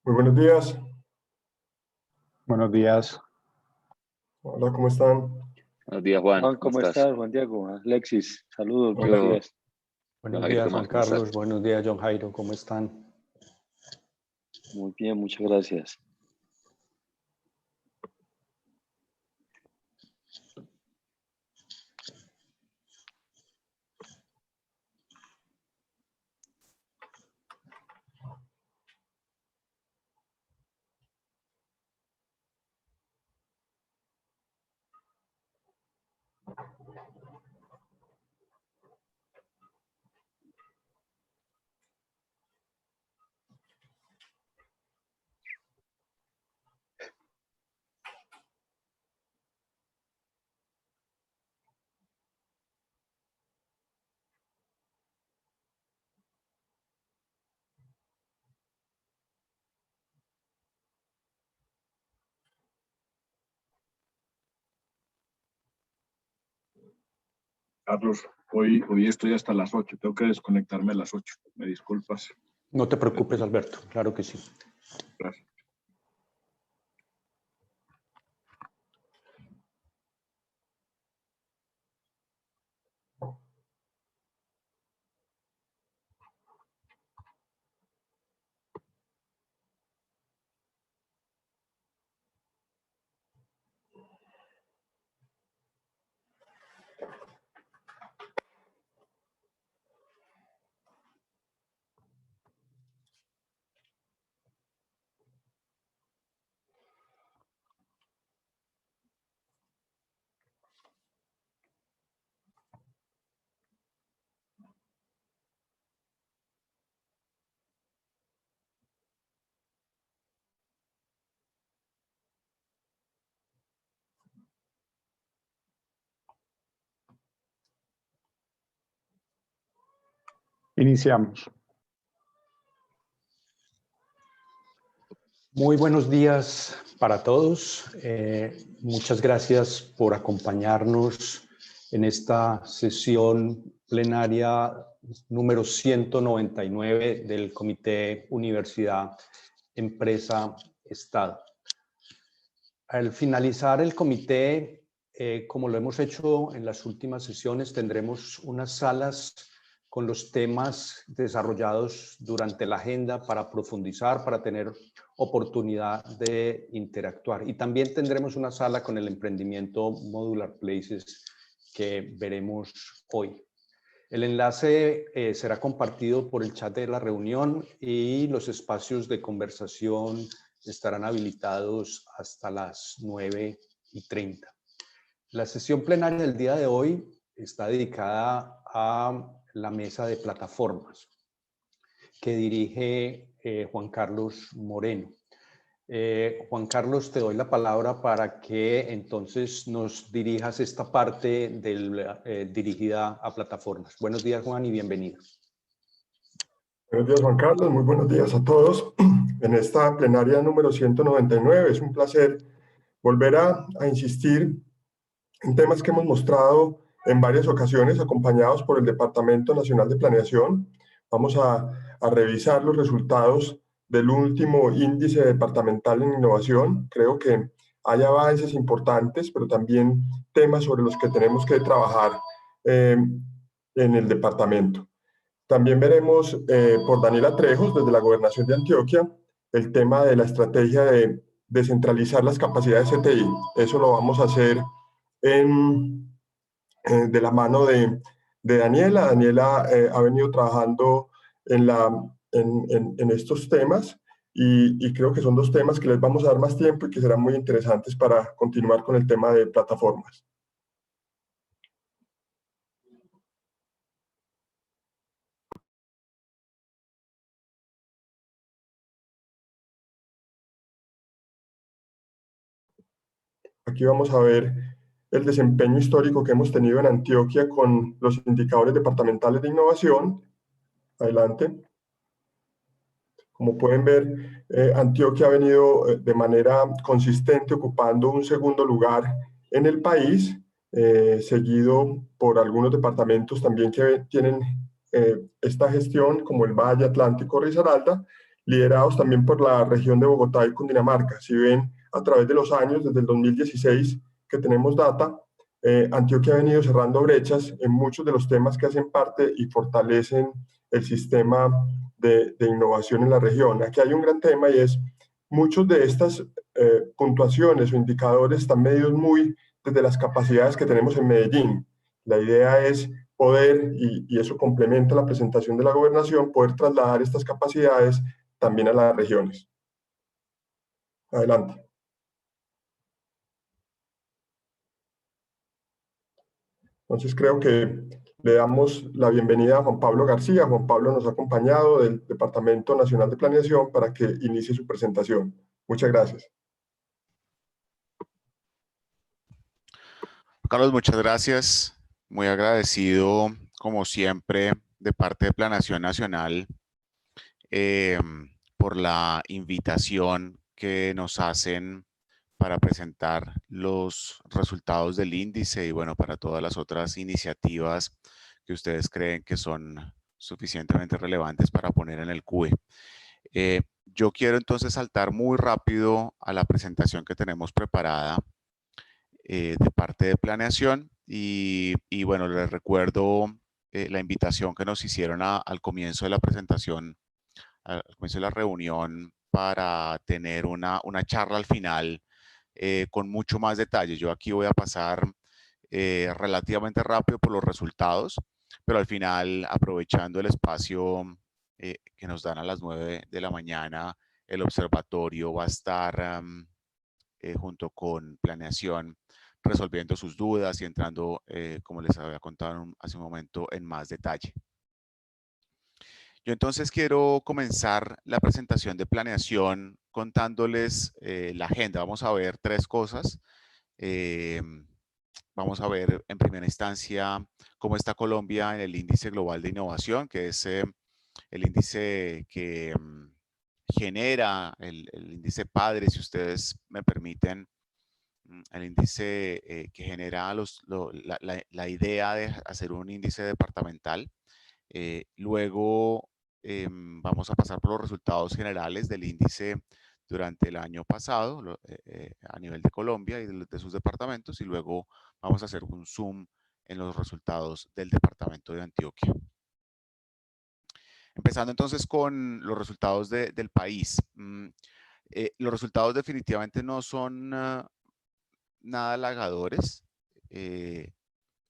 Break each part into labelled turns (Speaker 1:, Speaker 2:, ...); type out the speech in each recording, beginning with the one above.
Speaker 1: Muy buenos días.
Speaker 2: Buenos días.
Speaker 1: Hola, ¿cómo están?
Speaker 3: Buenos días, Juan.
Speaker 4: Juan,
Speaker 3: ¿Cómo
Speaker 4: ¿cómo
Speaker 3: estás?
Speaker 4: estás? Juan Diego, Alexis, saludos,
Speaker 1: Hola.
Speaker 4: buenos días.
Speaker 2: Buenos
Speaker 3: Jairo,
Speaker 2: días,
Speaker 3: ¿qué
Speaker 2: Juan
Speaker 3: más? ¿Cómo estás?
Speaker 2: Carlos. Buenos días, John Jairo. ¿Cómo están?
Speaker 4: Muy bien, muchas gracias.
Speaker 5: Carlos, hoy estoy hasta las 8. Tengo que desconectarme a las 8. Me disculpas.
Speaker 2: No te preocupes, Alberto. Claro que sí.
Speaker 5: Gracias.
Speaker 2: Iniciamos. Muy buenos días para todos. Muchas gracias por acompañarnos en esta sesión plenaria número 199 del Comité Universidad, Empresa, Estado. Al finalizar el comité, como lo hemos hecho en las últimas sesiones, tendremos unas salas con los temas desarrollados durante la agenda para profundizar, para tener oportunidad de interactuar. Y también tendremos una sala con el emprendimiento Modular Places que veremos hoy. El enlace será compartido por el chat de la reunión y los espacios de conversación estarán habilitados hasta las 9:30. La sesión plenaria del día de hoy está dedicada a la mesa de plataformas que dirige Juan Carlos Moreno. Juan Carlos, te doy la palabra para que entonces nos dirijas esta parte dirigida a plataformas. Buenos días, Juan, y bienvenido.
Speaker 1: Buenos días, Juan Carlos. Muy buenos días a todos. En esta plenaria número 199 es un placer volver a insistir en temas que hemos mostrado en varias ocasiones acompañados por el Departamento Nacional de Planeación. Vamos a revisar los resultados del último índice departamental en innovación. Creo que hay avances importantes, pero también temas sobre los que tenemos que trabajar en el departamento. También veremos por Daniela Trejos, desde la Gobernación de Antioquia, el tema de la estrategia de descentralizar las capacidades CTI. Eso lo vamos a hacer de la mano de Daniela. Daniela ha venido trabajando en estos temas y creo que son dos temas que les vamos a dar más tiempo y que serán muy interesantes para continuar con el tema de plataformas. Aquí vamos a ver el desempeño histórico que hemos tenido en Antioquia con los indicadores departamentales de innovación. Adelante. Como pueden ver, Antioquia ha venido de manera consistente ocupando un segundo lugar en el país, seguido por algunos departamentos también que tienen esta gestión, como el Valle, Atlántico, Risaralda, liderados también por la región de Bogotá y Cundinamarca. Si ven a través de los años, desde el 2016 que tenemos data, Antioquia ha venido cerrando brechas en muchos de los temas que hacen parte y fortalecen el sistema de innovación en la región. Aquí hay un gran tema y es muchos de estas puntuaciones o indicadores están medidos muy desde las capacidades que tenemos en Medellín. La idea es poder, y eso complementa la presentación de la gobernación, poder trasladar estas capacidades también a las regiones. Adelante. Entonces creo que le damos la bienvenida a Juan Pablo García. Juan Pablo nos ha acompañado del Departamento Nacional de Planeación para que inicie su presentación. Muchas gracias.
Speaker 3: Carlos, muchas gracias. Muy agradecido, como siempre, de parte de Planeación Nacional por la invitación que nos hacen para presentar los resultados del índice y bueno, para todas las otras iniciativas que ustedes creen que son suficientemente relevantes para poner en el CUE. Yo quiero entonces saltar muy rápido a la presentación que tenemos preparada de parte de planeación y bueno, les recuerdo la invitación que nos hicieron al comienzo de la presentación, al comienzo de la reunión para tener una charla al final con mucho más detalle. Yo aquí voy a pasar relativamente rápido por los resultados, pero al final, aprovechando el espacio que nos dan a las 9 de la mañana, el observatorio va a estar junto con planeación resolviendo sus dudas y entrando, como les había contado hace un momento, en más detalle. Yo entonces quiero comenzar la presentación de planeación contándoles la agenda. Vamos a ver tres cosas. Vamos a ver en primera instancia cómo está Colombia en el índice global de innovación, que es el índice que genera, el índice padre, si ustedes me permiten, el índice que genera la idea de hacer un índice departamental. Luego vamos a pasar por los resultados generales del índice durante el año pasado a nivel de Colombia y de sus departamentos, y luego vamos a hacer un zoom en los resultados del departamento de Antioquia. Empezando entonces con los resultados del país. Los resultados definitivamente no son nada halagadores. En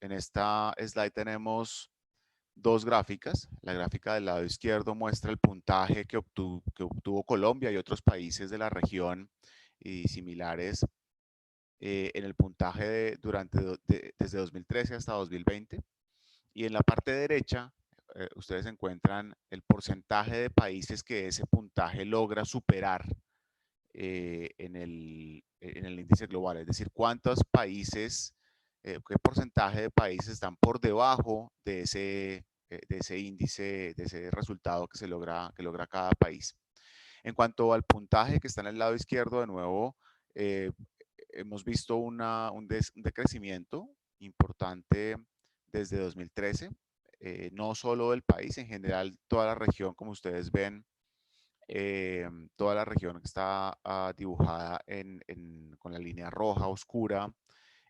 Speaker 3: esta slide tenemos dos gráficas. La gráfica del lado izquierdo muestra el puntaje que obtuvo Colombia y otros países de la región y similares en el puntaje desde 2013 hasta 2020. Y en la parte derecha ustedes encuentran el porcentaje de países que ese puntaje logra superar en el índice global, es decir, cuántos países, qué porcentaje de países están por debajo de ese índice, de ese resultado que logra cada país. En cuanto al puntaje que está en el lado izquierdo, de nuevo, hemos visto un decrecimiento importante desde 2013, no solo del país, en general toda la región, como ustedes ven, toda la región que está dibujada con la línea roja oscura.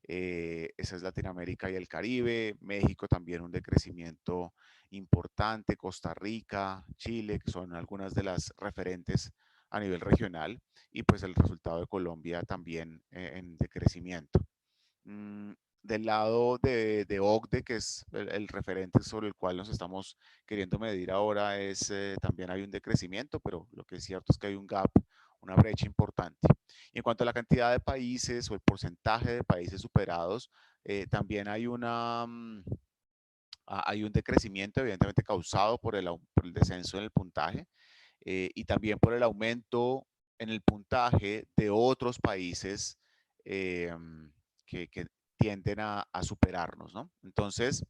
Speaker 3: Esa es Latinoamérica y el Caribe. México también un decrecimiento importante. Costa Rica, Chile, que son algunas de las referentes a nivel regional. Y pues el resultado de Colombia también en decrecimiento. Del lado de OCDE, que es el referente sobre el cual nos estamos queriendo medir ahora, también hay un decrecimiento, pero lo que es cierto es que hay un gap, una brecha importante. Y en cuanto a la cantidad de países o el porcentaje de países superados, también hay hay un decrecimiento evidentemente causado por el descenso en el puntaje y también por el aumento en el puntaje de otros países que tienden a superarnos, ¿no? Entonces,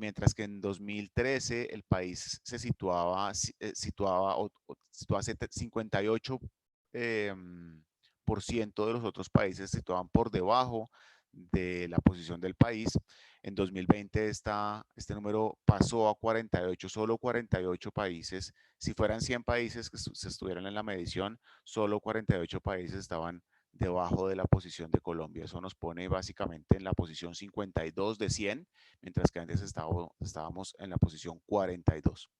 Speaker 3: mientras que en 2013 el país se situaba 58% de los otros países se situaban por debajo de la posición del país. En 2020 este número pasó a 48, solo 48 países. Si fueran 100 países que se estuvieran en la medición, solo 48 países estaban debajo de la posición de Colombia. Eso nos pone básicamente en la posición 52 de 100, mientras que antes estábamos en la posición 42.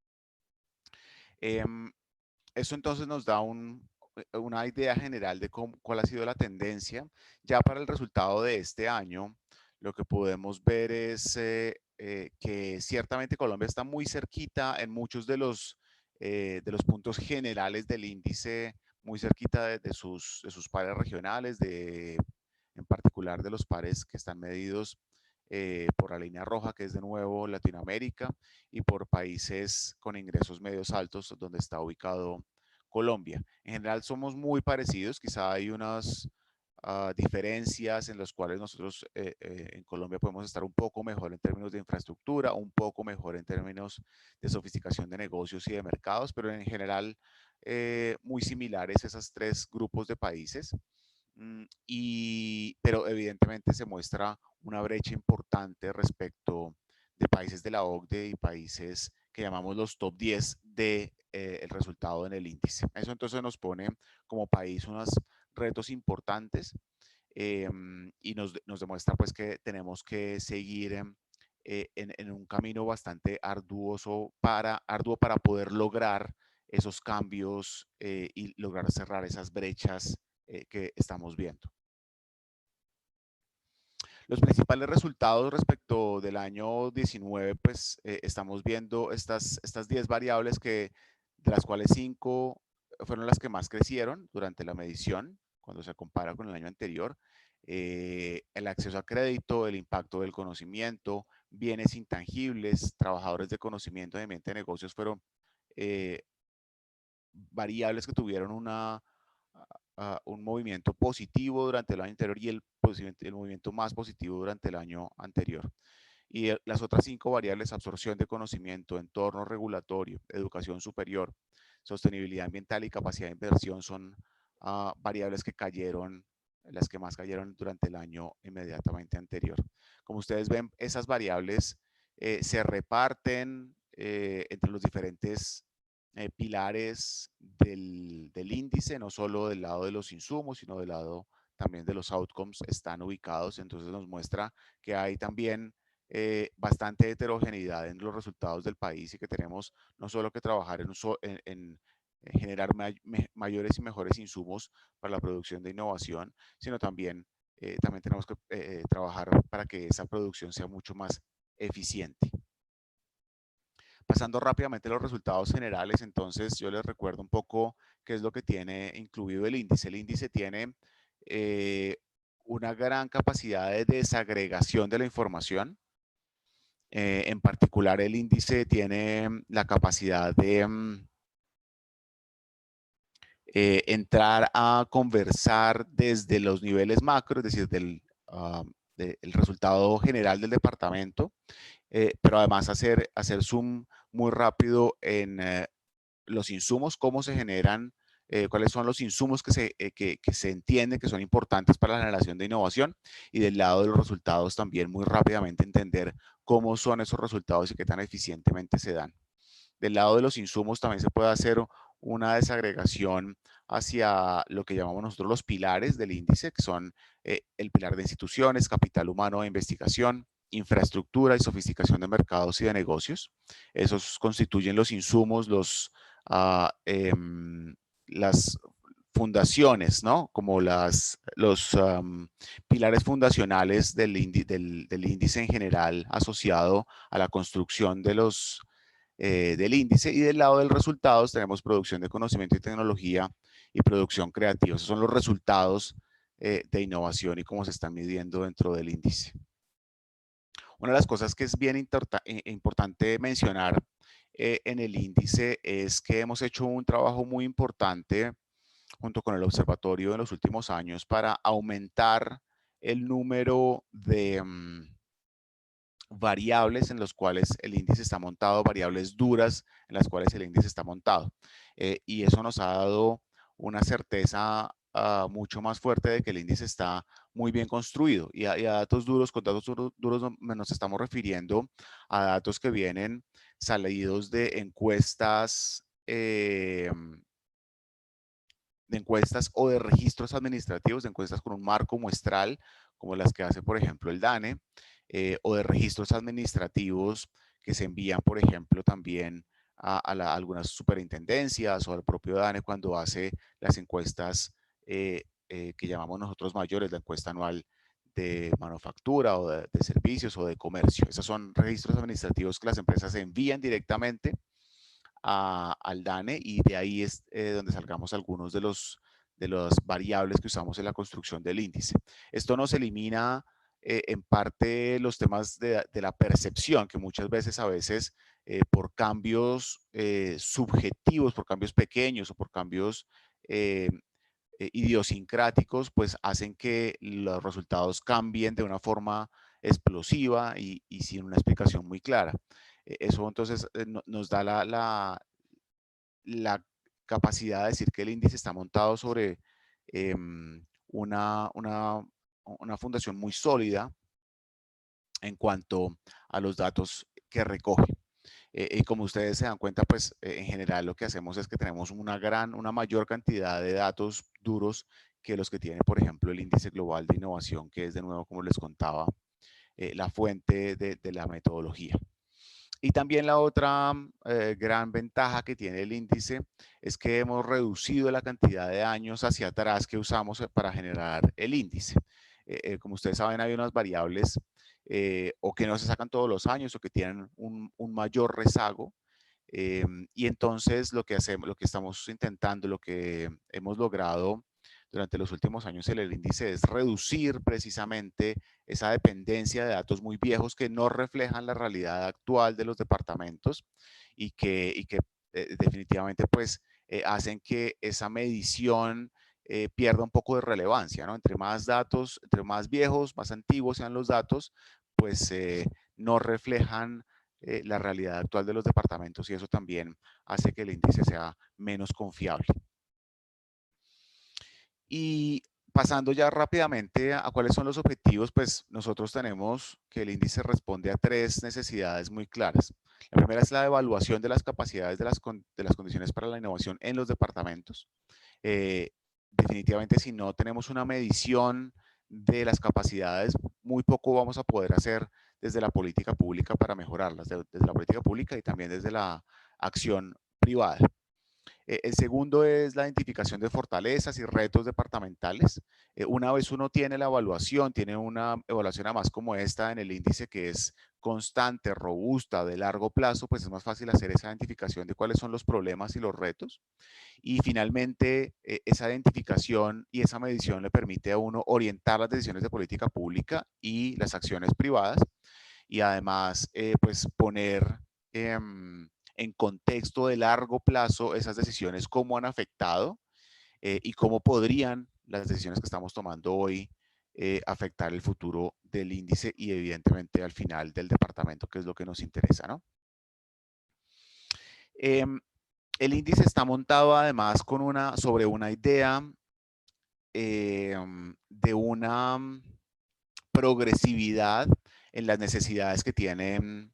Speaker 3: Eso entonces nos da una idea general de cuál ha sido la tendencia. Ya para el resultado de este año, lo que podemos ver es que ciertamente Colombia está muy cerquita en muchos de los puntos generales del índice, muy cerquita de sus pares regionales, en particular de los pares que están medidos por la línea roja, que es de nuevo Latinoamérica, y por países con ingresos medios altos, donde está ubicado Colombia. En general somos muy parecidos, quizá hay unas diferencias en las cuales nosotros en Colombia podemos estar un poco mejor en términos de infraestructura, un poco mejor en términos de sofisticación de negocios y de mercados, pero en general muy similares esos tres grupos de países. Pero evidentemente se muestra una brecha importante respecto de países de la OCDE y países que llamamos los top 10 de el resultado en el índice. Eso entonces nos pone como país unos retos importantes y nos demuestra pues que tenemos que seguir en un camino bastante arduo para poder lograr esos cambios y lograr cerrar esas brechas que estamos viendo. Los principales resultados respecto del año 19, pues estamos viendo estas 10 variables de las cuales 5 fueron las que más crecieron durante la medición, cuando se compara con el año anterior. El acceso a crédito, el impacto del conocimiento, bienes intangibles, trabajadores de conocimiento y ambiente de negocios fueron variables que tuvieron un movimiento positivo durante el año anterior y el movimiento más positivo durante el año anterior. Y las otras 5 variables, absorción de conocimiento, entorno regulatorio, educación superior, sostenibilidad ambiental y capacidad de inversión son variables que cayeron, las que más cayeron durante el año inmediatamente anterior. Como ustedes ven, esas variables se reparten entre los diferentes pilares del índice, no solo del lado de los insumos, sino del lado también de los outcomes están ubicados. Entonces nos muestra que hay también bastante heterogeneidad en los resultados del país y que tenemos no solo que trabajar en generar mayores y mejores insumos para la producción de innovación, sino también tenemos que trabajar para que esa producción sea mucho más eficiente. Pasando rápidamente a los resultados generales, entonces yo les recuerdo un poco qué es lo que tiene incluido el índice. El índice tiene una gran capacidad de desagregación de la información. En particular, el índice tiene la capacidad de entrar a conversar desde los niveles macro, es decir, del resultado general del departamento, pero además hacer zoom muy rápido en los insumos, cómo se generan, cuáles son los insumos que se entienden que son importantes para la generación de innovación, y del lado de los resultados también muy rápidamente entender cómo son esos resultados y qué tan eficientemente se dan. Del lado de los insumos también se puede hacer una desagregación hacia lo que llamamos nosotros los pilares del índice, que son el pilar de instituciones, capital humano e investigación, infraestructura y sofisticación de mercados y de negocios. Esos constituyen los insumos, las fundaciones, ¿no? Como los pilares fundacionales del índice en general asociado a la construcción del índice. Y del lado de los resultados tenemos producción de conocimiento y tecnología y producción creativa. Esos son los resultados de innovación y cómo se están midiendo dentro del índice. Una de las cosas que es bien importante mencionar en el índice es que hemos hecho un trabajo muy importante junto con el observatorio en los últimos años para aumentar el número de variables en los cuales el índice está montado, variables duras en las cuales el índice está montado. Y eso nos ha dado una certeza mucho más fuerte de que el índice está muy bien construido. Y a datos duros, con datos duros nos estamos refiriendo a datos que vienen salidos de encuestas o de registros administrativos, de encuestas con un marco muestral, como las que hace, por ejemplo, el DANE, o de registros administrativos que se envían, por ejemplo, también a algunas superintendencias o al propio DANE cuando hace las encuestas que llamamos nosotros mayores, la encuesta anual de manufactura o de servicios o de comercio. Esos son registros administrativos que las empresas envían directamente al DANE, y de ahí es donde salgamos algunos de las variables que usamos en la construcción del índice. Esto nos elimina en parte los temas de la percepción, que muchas veces por cambios subjetivos, por cambios pequeños o por cambios idiosincráticos, pues hacen que los resultados cambien de una forma explosiva y sin una explicación muy clara. Eso entonces nos da la capacidad de decir que el índice está montado sobre una fundación muy sólida en cuanto a los datos que recoge. Y como ustedes se dan cuenta, pues en general lo que hacemos es que tenemos una mayor cantidad de datos duros que los que tiene, por ejemplo, el índice global de innovación, que es de nuevo, como les contaba, la fuente de la metodología. Y también la otra gran ventaja que tiene el índice es que hemos reducido la cantidad de años hacia atrás que usamos para generar el índice. Como ustedes saben, hay unas variables o que no se sacan todos los años o que tienen un mayor rezago. Y entonces lo que estamos intentando, lo que hemos logrado durante los últimos años en el índice es reducir precisamente esa dependencia de datos muy viejos que no reflejan la realidad actual de los departamentos y que definitivamente pues hacen que esa medición pierda un poco de relevancia, ¿no? Entre más datos, entre más viejos, más antiguos sean los datos, pues no reflejan la realidad actual de los departamentos, y eso también hace que el índice sea menos confiable. Y pasando ya rápidamente a cuáles son los objetivos, pues nosotros tenemos que el índice responde a 3 necesidades muy claras. La primera es la evaluación de las capacidades de las condiciones para la innovación en los departamentos. Definitivamente, si no tenemos una medición de las capacidades, muy poco vamos a poder hacer desde la política pública para mejorarlas, desde la política pública y también desde la acción privada. El segundo es la identificación de fortalezas y retos departamentales. Una vez uno tiene la evaluación, tiene una evaluación además como esta en el índice, que es constante, robusta, de largo plazo, pues es más fácil hacer esa identificación de cuáles son los problemas y los retos. Y finalmente, esa identificación y esa medición le permite a uno orientar las decisiones de política pública y las acciones privadas, y además pues poner en contexto de largo plazo esas decisiones, cómo han afectado y cómo podrían las decisiones que estamos tomando hoy afectar el futuro del índice y evidentemente al final del departamento, que es lo que nos interesa, ¿no? El índice está montado además sobre una idea de una progresividad en las necesidades que tienen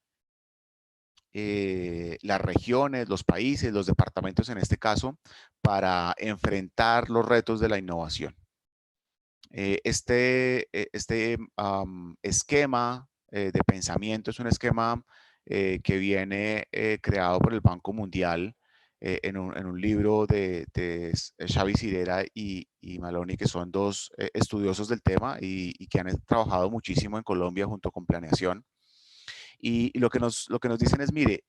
Speaker 3: las regiones, los países, los departamentos en este caso, para enfrentar los retos de la innovación. Este esquema de pensamiento es un esquema que viene creado por el Banco Mundial en un libro de Xavi Cirera y Maloney, que son 2 estudiosos del tema y que han trabajado muchísimo en Colombia junto con Planeación. Y lo que nos dicen es, mire,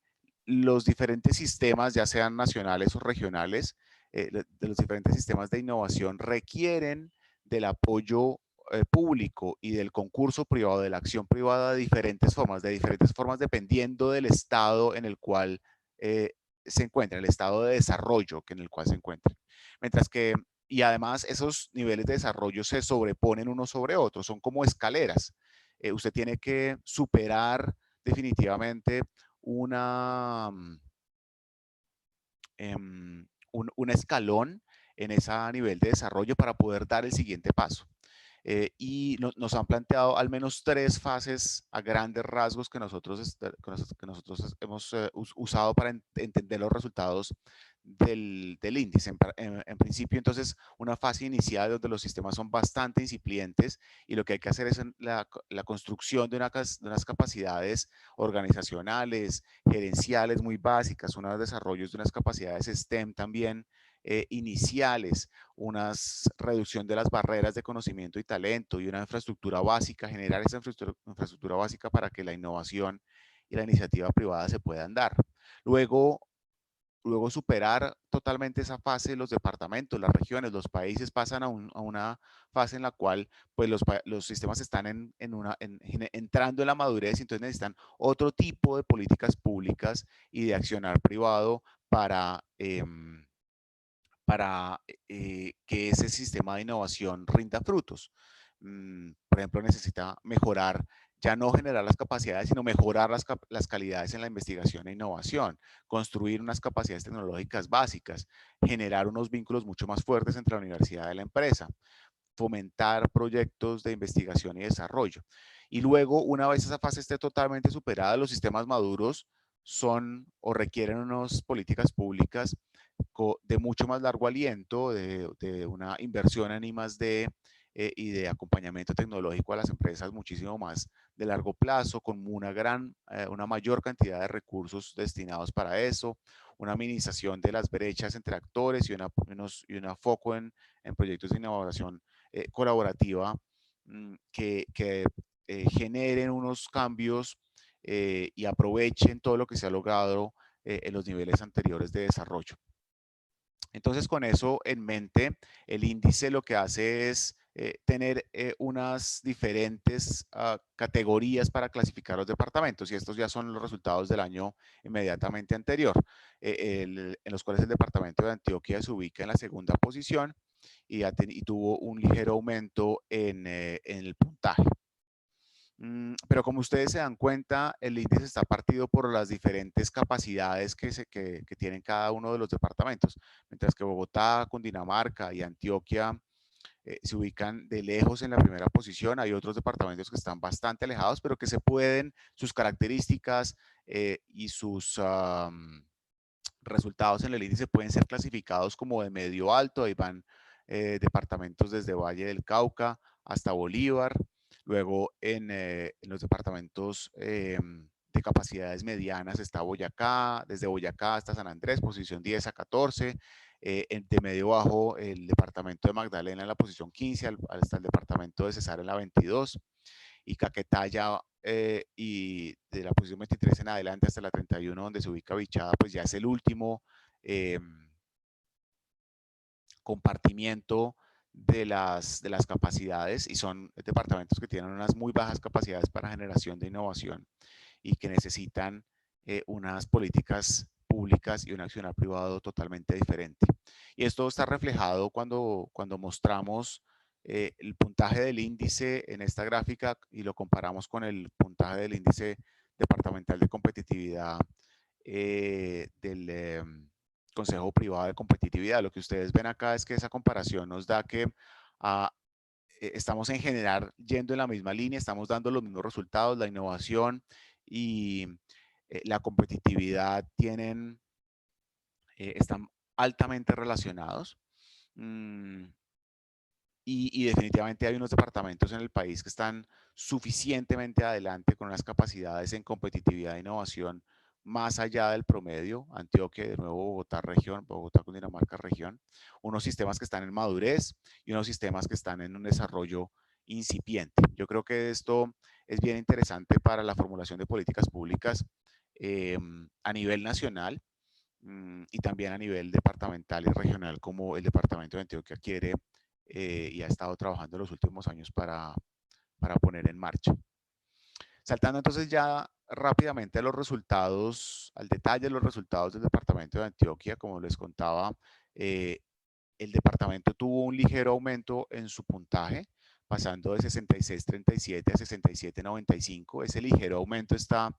Speaker 3: los diferentes sistemas, ya sean nacionales o regionales, de los diferentes sistemas de innovación requieren del apoyo público y del concurso privado, de la acción privada de diferentes formas dependiendo del estado en el cual se encuentren, el estado de desarrollo en el cual se encuentren. Mientras que, y además esos niveles de desarrollo se sobreponen unos sobre otros, son como escaleras. Usted tiene que superar definitivamente un escalón en ese nivel de desarrollo para poder dar el siguiente paso. Y nos han planteado al menos 3 fases a grandes rasgos que nosotros hemos usado para entender los resultados del índice. En principio, entonces, una fase inicial donde los sistemas son bastante incipientes y lo que hay que hacer es la construcción de unas capacidades organizacionales, gerenciales muy básicas, unos desarrollos de unas capacidades STEM también iniciales, una reducción de las barreras de conocimiento y talento y una infraestructura básica, generar esa infraestructura básica para que la innovación y la iniciativa privada se puedan dar. Luego superar totalmente esa fase, los departamentos, las regiones, los países pasan a una fase en la cual pues, los sistemas están entrando en la madurez, y entonces necesitan otro tipo de políticas públicas y de accionar privado para que ese sistema de innovación rinda frutos. Por ejemplo, necesita mejorar, ya no generar las capacidades, sino mejorar las calidades en la investigación e innovación, construir unas capacidades tecnológicas básicas, generar unos vínculos mucho más fuertes entre la universidad y la empresa, fomentar proyectos de investigación y desarrollo. Y luego, una vez esa fase esté totalmente superada, los sistemas maduros son o requieren unas políticas públicas de mucho más largo aliento, de una inversión en I+D y de acompañamiento tecnológico a las empresas muchísimo más de largo plazo, con una mayor cantidad de recursos destinados para eso, una minimización de las brechas entre actores y un foco en proyectos de innovación colaborativa que generen unos cambios y aprovechen todo lo que se ha logrado en los niveles anteriores de desarrollo. Entonces, con eso en mente, el índice lo que hace es tener unas diferentes categorías para clasificar los departamentos, y estos ya son los resultados del año inmediatamente anterior, en los cuales el departamento de Antioquia se ubica en la segunda posición y tuvo un ligero aumento en el puntaje. Pero como ustedes se dan cuenta, el índice está partido por las diferentes capacidades que tienen cada uno de los departamentos, mientras que Bogotá, Cundinamarca y Antioquia se ubican de lejos en la primera posición. Hay otros departamentos que están bastante alejados, pero que sus características y sus resultados en el índice pueden ser clasificados como de medio alto. Ahí van departamentos desde Valle del Cauca hasta Bolívar. Luego en los departamentos de capacidades medianas está Boyacá, desde Boyacá hasta San Andrés, posición 10 a 14. De medio bajo, el departamento de Magdalena en la posición 15, hasta el departamento de Cesar en la 22. Y Caquetá ya, y de la posición 23 en adelante hasta la 31, donde se ubica Bichada, pues ya es el último compartimiento de las capacidades, y son departamentos que tienen unas muy bajas capacidades para generación de innovación y que necesitan unas políticas públicas y un accionar privado totalmente diferente. Y esto está reflejado cuando mostramos el puntaje del índice en esta gráfica y lo comparamos con el puntaje del índice departamental de competitividad del Consejo Privado de Competitividad. Lo que ustedes ven acá es que esa comparación nos da que estamos en general yendo en la misma línea, estamos dando los mismos resultados, la innovación y la competitividad están altamente relacionados. Y definitivamente hay unos departamentos en el país que están suficientemente adelante con unas capacidades en competitividad e innovación más allá del promedio. Antioquia, de nuevo Bogotá región, Bogotá, Cundinamarca región, unos sistemas que están en madurez y unos sistemas que están en un desarrollo incipiente. Yo creo que esto es bien interesante para la formulación de políticas públicas a nivel nacional y también a nivel departamental y regional, como el departamento de Antioquia quiere y ha estado trabajando en los últimos años para poner en marcha. Saltando entonces ya rápidamente a los resultados, al detalle de los resultados del departamento de Antioquia, como les contaba, el departamento tuvo un ligero aumento en su puntaje, pasando de 66.37 a 67.95. Ese ligero aumento está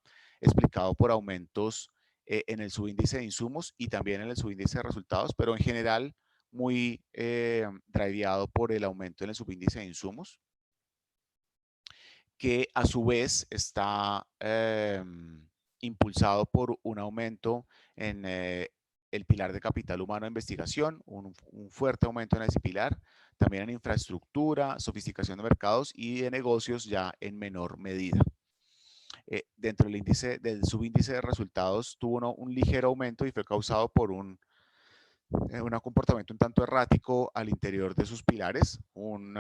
Speaker 3: explicado por aumentos en el subíndice de insumos y también en el subíndice de resultados, pero en general muy driveado por el aumento en el subíndice de insumos, que a su vez está impulsado por un aumento en el pilar de capital humano de investigación, un fuerte aumento en ese pilar, también en infraestructura, sofisticación de mercados y de negocios ya en menor medida. Dentro del índice, del subíndice de resultados tuvo un ligero aumento y fue causado por un comportamiento un tanto errático al interior de sus pilares, un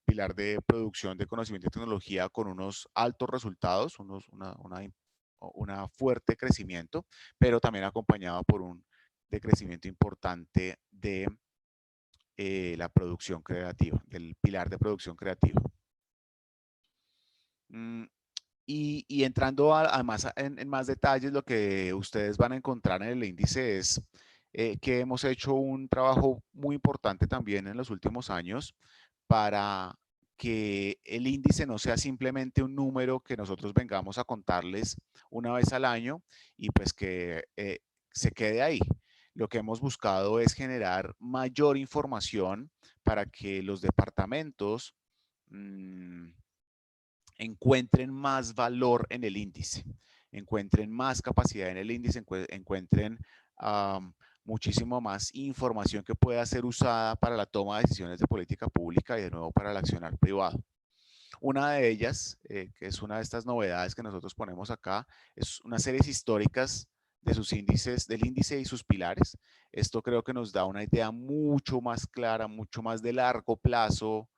Speaker 3: pilar de producción de conocimiento y tecnología con unos altos resultados, una fuerte crecimiento, pero también acompañado por un decrecimiento importante de la producción creativa, del pilar de producción creativa. Y entrando además en más detalles, lo que ustedes van a encontrar en el índice es que hemos hecho un trabajo muy importante también en los últimos años para que el índice no sea simplemente un número que nosotros vengamos a contarles una vez al año y pues que se quede ahí. Lo que hemos buscado es generar mayor información para que los departamentos encuentren más valor en el índice, encuentren más capacidad en el índice, encuentren muchísimo más información que pueda ser usada para la toma de decisiones de política pública y de nuevo para el accionar privado. Una de ellas, que es una de estas novedades que nosotros ponemos acá, es unas series históricas de sus índices, del índice y sus pilares. Esto creo que nos da una idea mucho más clara, mucho más de largo plazo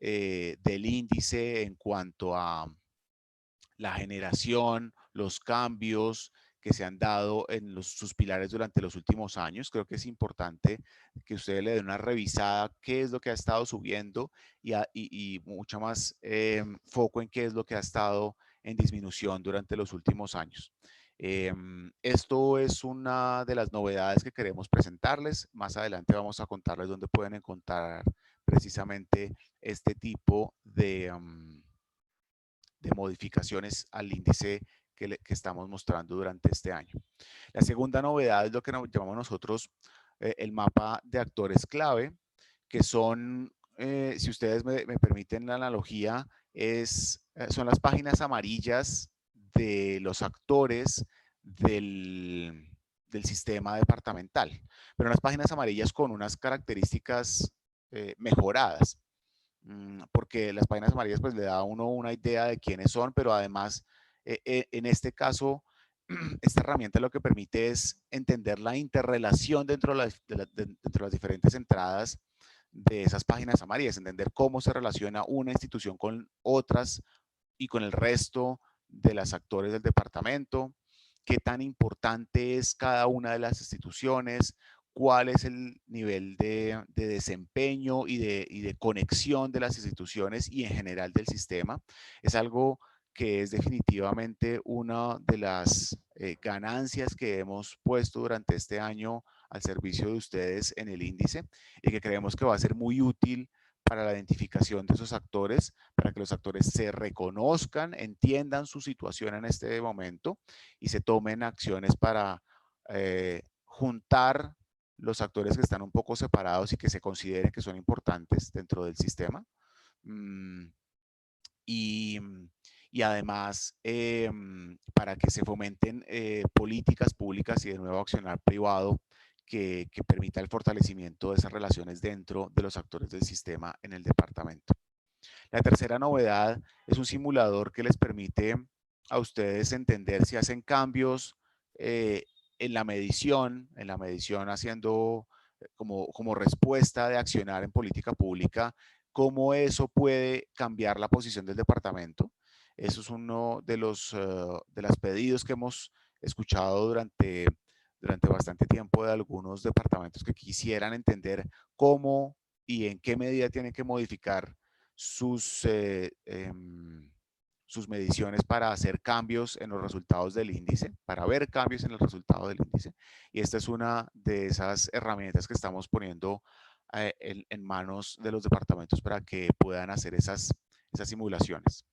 Speaker 3: del índice en cuanto a la generación, los cambios que se han dado en sus pilares durante los últimos años. Creo que es importante que ustedes le den una revisada qué es lo que ha estado subiendo y mucho más foco en qué es lo que ha estado en disminución durante los últimos años. Esto es una de las novedades que queremos presentarles. Más adelante vamos a contarles dónde pueden encontrar precisamente este tipo de modificaciones al índice que estamos mostrando durante este año. La segunda novedad es lo que llamamos nosotros el mapa de actores clave, que son, si ustedes me permiten la analogía, son las páginas amarillas de los actores del sistema departamental, pero unas páginas amarillas con unas características mejoradas. Porque las páginas amarillas pues le da a uno una idea de quiénes son, pero además en este caso esta herramienta lo que permite es entender la interrelación dentro de las diferentes entradas de esas páginas amarillas, entender cómo se relaciona una institución con otras y con el resto de los actores del departamento, qué tan importante es cada una de las instituciones, cuál es el nivel de desempeño y de conexión de las instituciones y en general del sistema. Es algo que es definitivamente una de las ganancias que hemos puesto durante este año al servicio de ustedes en el índice y que creemos que va a ser muy útil para la identificación de esos actores, para que los actores se reconozcan, entiendan su situación en este momento y se tomen acciones para juntar los actores que están un poco separados y que se consideren que son importantes dentro del sistema. Y además para que se fomenten políticas públicas y de nuevo accionar privado que permita el fortalecimiento de esas relaciones dentro de los actores del sistema en el departamento. La tercera novedad es un simulador que les permite a ustedes entender si hacen cambios en la medición haciendo como respuesta de accionar en política pública, cómo eso puede cambiar la posición del departamento. Eso es uno de los pedidos que hemos escuchado durante bastante tiempo de algunos departamentos que quisieran entender cómo y en qué medida tienen que modificar sus mediciones para hacer cambios en los resultados del índice, para ver cambios en el resultado del índice. Y esta es una de esas herramientas que estamos poniendo en manos de los departamentos para que puedan hacer esas simulaciones.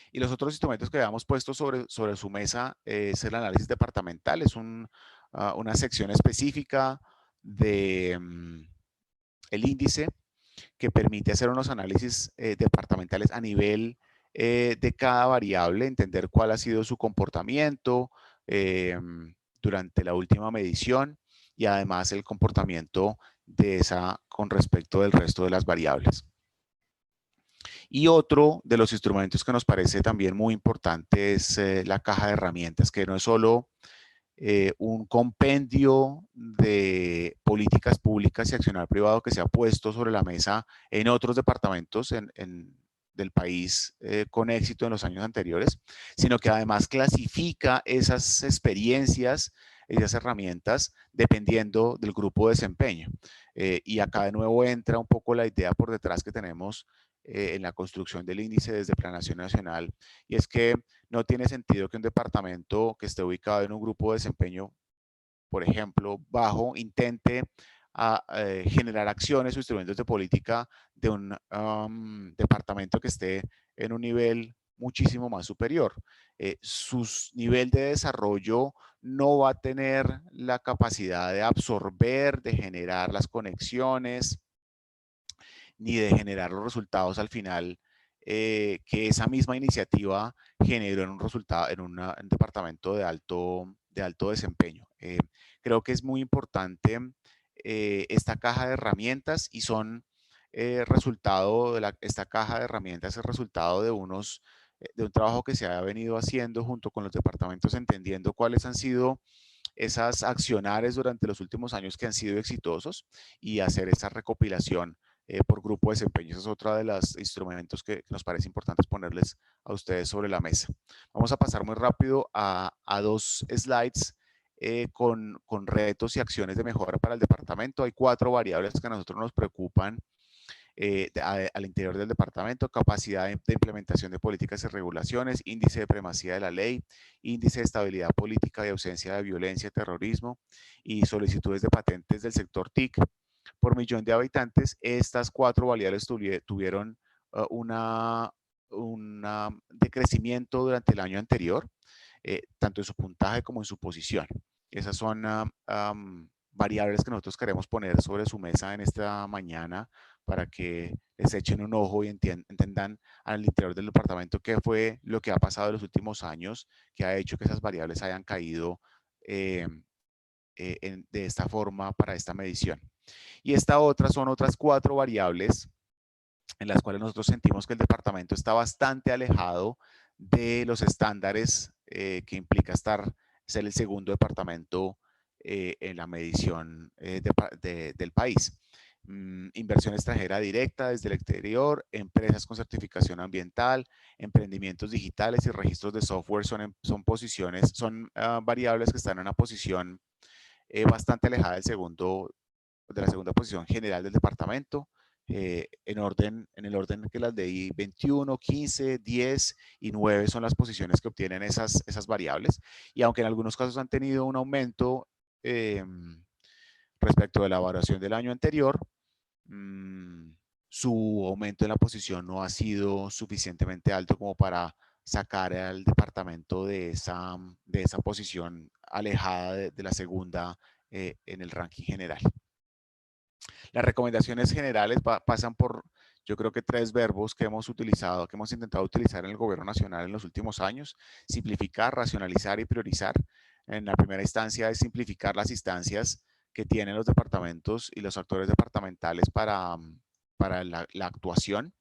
Speaker 3: Y los otros instrumentos que habíamos puesto sobre su mesa es el análisis departamental, es una sección específica de el índice, que permite hacer unos análisis departamentales a nivel de cada variable, entender cuál ha sido su comportamiento durante la última medición y además el comportamiento de esa con respecto del resto de las variables. Y otro de los instrumentos que nos parece también muy importante es la caja de herramientas, que no es solo un compendio de políticas públicas y accionar privado que se ha puesto sobre la mesa en otros departamentos del país con éxito en los años anteriores, sino que además clasifica esas experiencias, esas herramientas, dependiendo del grupo de desempeño. Y acá de nuevo entra un poco la idea por detrás que tenemos en la construcción del índice desde Planación Nacional, y es que no tiene sentido que un departamento que esté ubicado en un grupo de desempeño, por ejemplo, bajo, intente generar acciones o instrumentos de política de un departamento que esté en un nivel muchísimo más superior. Su nivel de desarrollo no va a tener la capacidad de absorber, de generar las conexiones, ni de generar los resultados al final que esa misma iniciativa generó en un resultado, en un departamento de alto desempeño. Creo que es muy importante esta caja de herramientas, y son resultado de esta caja de herramientas es resultado de de un trabajo que se ha venido haciendo junto con los departamentos, entendiendo cuáles han sido esas accionares durante los últimos años que han sido exitosos y hacer esa recopilación por grupo de desempeño. Ese es otro de los instrumentos que nos parece importante ponerles a ustedes sobre la mesa. Vamos a pasar muy rápido a dos slides con retos y acciones de mejora para el departamento. Hay 4 variables que a nosotros nos preocupan al interior del departamento: capacidad de implementación de políticas y regulaciones, índice de primacía de la ley, índice de estabilidad política y ausencia de violencia, terrorismo, y solicitudes de patentes del sector TIC. Por millón de habitantes, estas 4 variables tuvieron un decrecimiento durante el año anterior, tanto en su puntaje como en su posición. Esas son variables que nosotros queremos poner sobre su mesa en esta mañana para que les echen un ojo y entendan al interior del departamento qué fue lo que ha pasado en los últimos años, que ha hecho que esas variables hayan caído de esta forma para esta medición. Y esta otra son otras 4 variables en las cuales nosotros sentimos que el departamento está bastante alejado de los estándares que implica ser el segundo departamento en la medición del país. Inversión extranjera directa desde el exterior, empresas con certificación ambiental, emprendimientos digitales y registros de software son variables que están en una posición bastante alejada de la segunda posición general del departamento. En el orden que las de 21, 15, 10 y 9 son las posiciones que obtienen esas variables, y aunque en algunos casos han tenido un aumento respecto de la evaluación del año anterior, su aumento en la posición no ha sido suficientemente alto como para sacar al departamento de esa posición alejada de la segunda en el ranking general. Las recomendaciones generales pasan por, yo creo que 3 verbos que hemos intentado utilizar en el gobierno nacional en los últimos años: simplificar, racionalizar y priorizar. En la primera instancia es simplificar las instancias que tienen los departamentos y los actores departamentales para la actuación,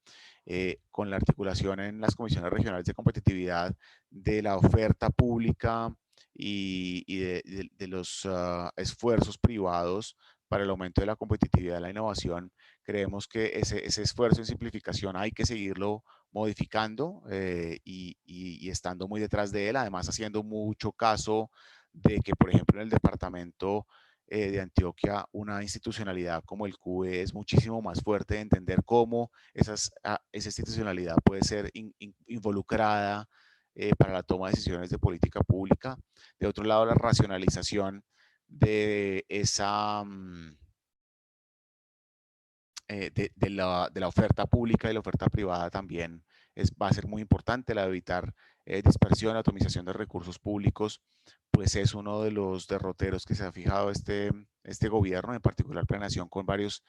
Speaker 3: con la articulación en las comisiones regionales de competitividad de la oferta pública y de los esfuerzos privados para el aumento de la competitividad y la innovación. Creemos que ese esfuerzo en simplificación hay que seguirlo modificando y estando muy detrás de él, además haciendo mucho caso de que, por ejemplo, en el departamento de Antioquia, una institucionalidad como el CUE es muchísimo más fuerte, de entender cómo esa institucionalidad puede ser involucrada para la toma de decisiones de política pública. De otro lado, la racionalización de esa de la oferta pública y la oferta privada también va a ser muy importante, la de evitar dispersión, atomización de recursos públicos, pues es uno de los derroteros que se ha fijado este gobierno, en particular Planeación, con varios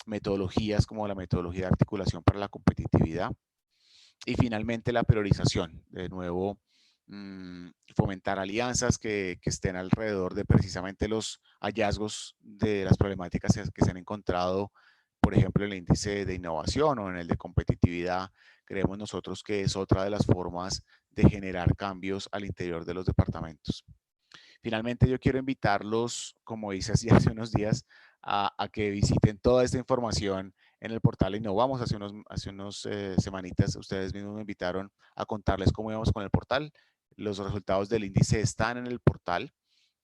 Speaker 3: metodologías como la metodología de articulación para la competitividad. Y finalmente la priorización, de nuevo, fomentar alianzas que estén alrededor de precisamente los hallazgos de las problemáticas que se han encontrado, por ejemplo, en el índice de innovación o en el de competitividad. Creemos nosotros que es otra de las formas de generar cambios al interior de los departamentos. Finalmente, yo quiero invitarlos, como hice hace unos días, a que visiten toda esta información en el portal Innovamos. Hace unos semanitas ustedes mismos me invitaron a contarles cómo íbamos con el portal. Los resultados del índice están en el portal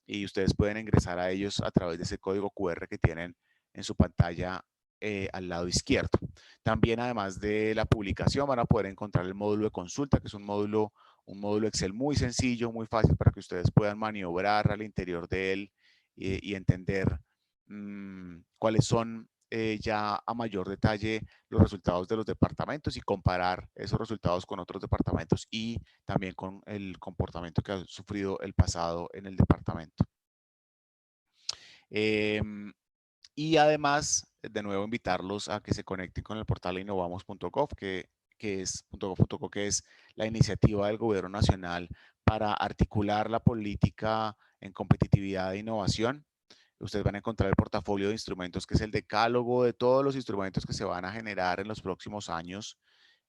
Speaker 3: y ustedes pueden ingresar a ellos a través de ese código QR que tienen en su pantalla al lado izquierdo. También, además de la publicación, van a poder encontrar el módulo de consulta, que es un módulo Excel muy sencillo, muy fácil para que ustedes puedan maniobrar al interior de él y entender cuáles son ya a mayor detalle los resultados de los departamentos y comparar esos resultados con otros departamentos y también con el comportamiento que ha sufrido el pasado en el departamento. Y además, de nuevo, invitarlos a que se conecten con el portal innovamos.gov, que es .gov.co, que es la iniciativa del Gobierno Nacional para articular la política en competitividad e innovación. Ustedes van a encontrar el portafolio de instrumentos, que es el decálogo de todos los instrumentos que se van a generar en los próximos años,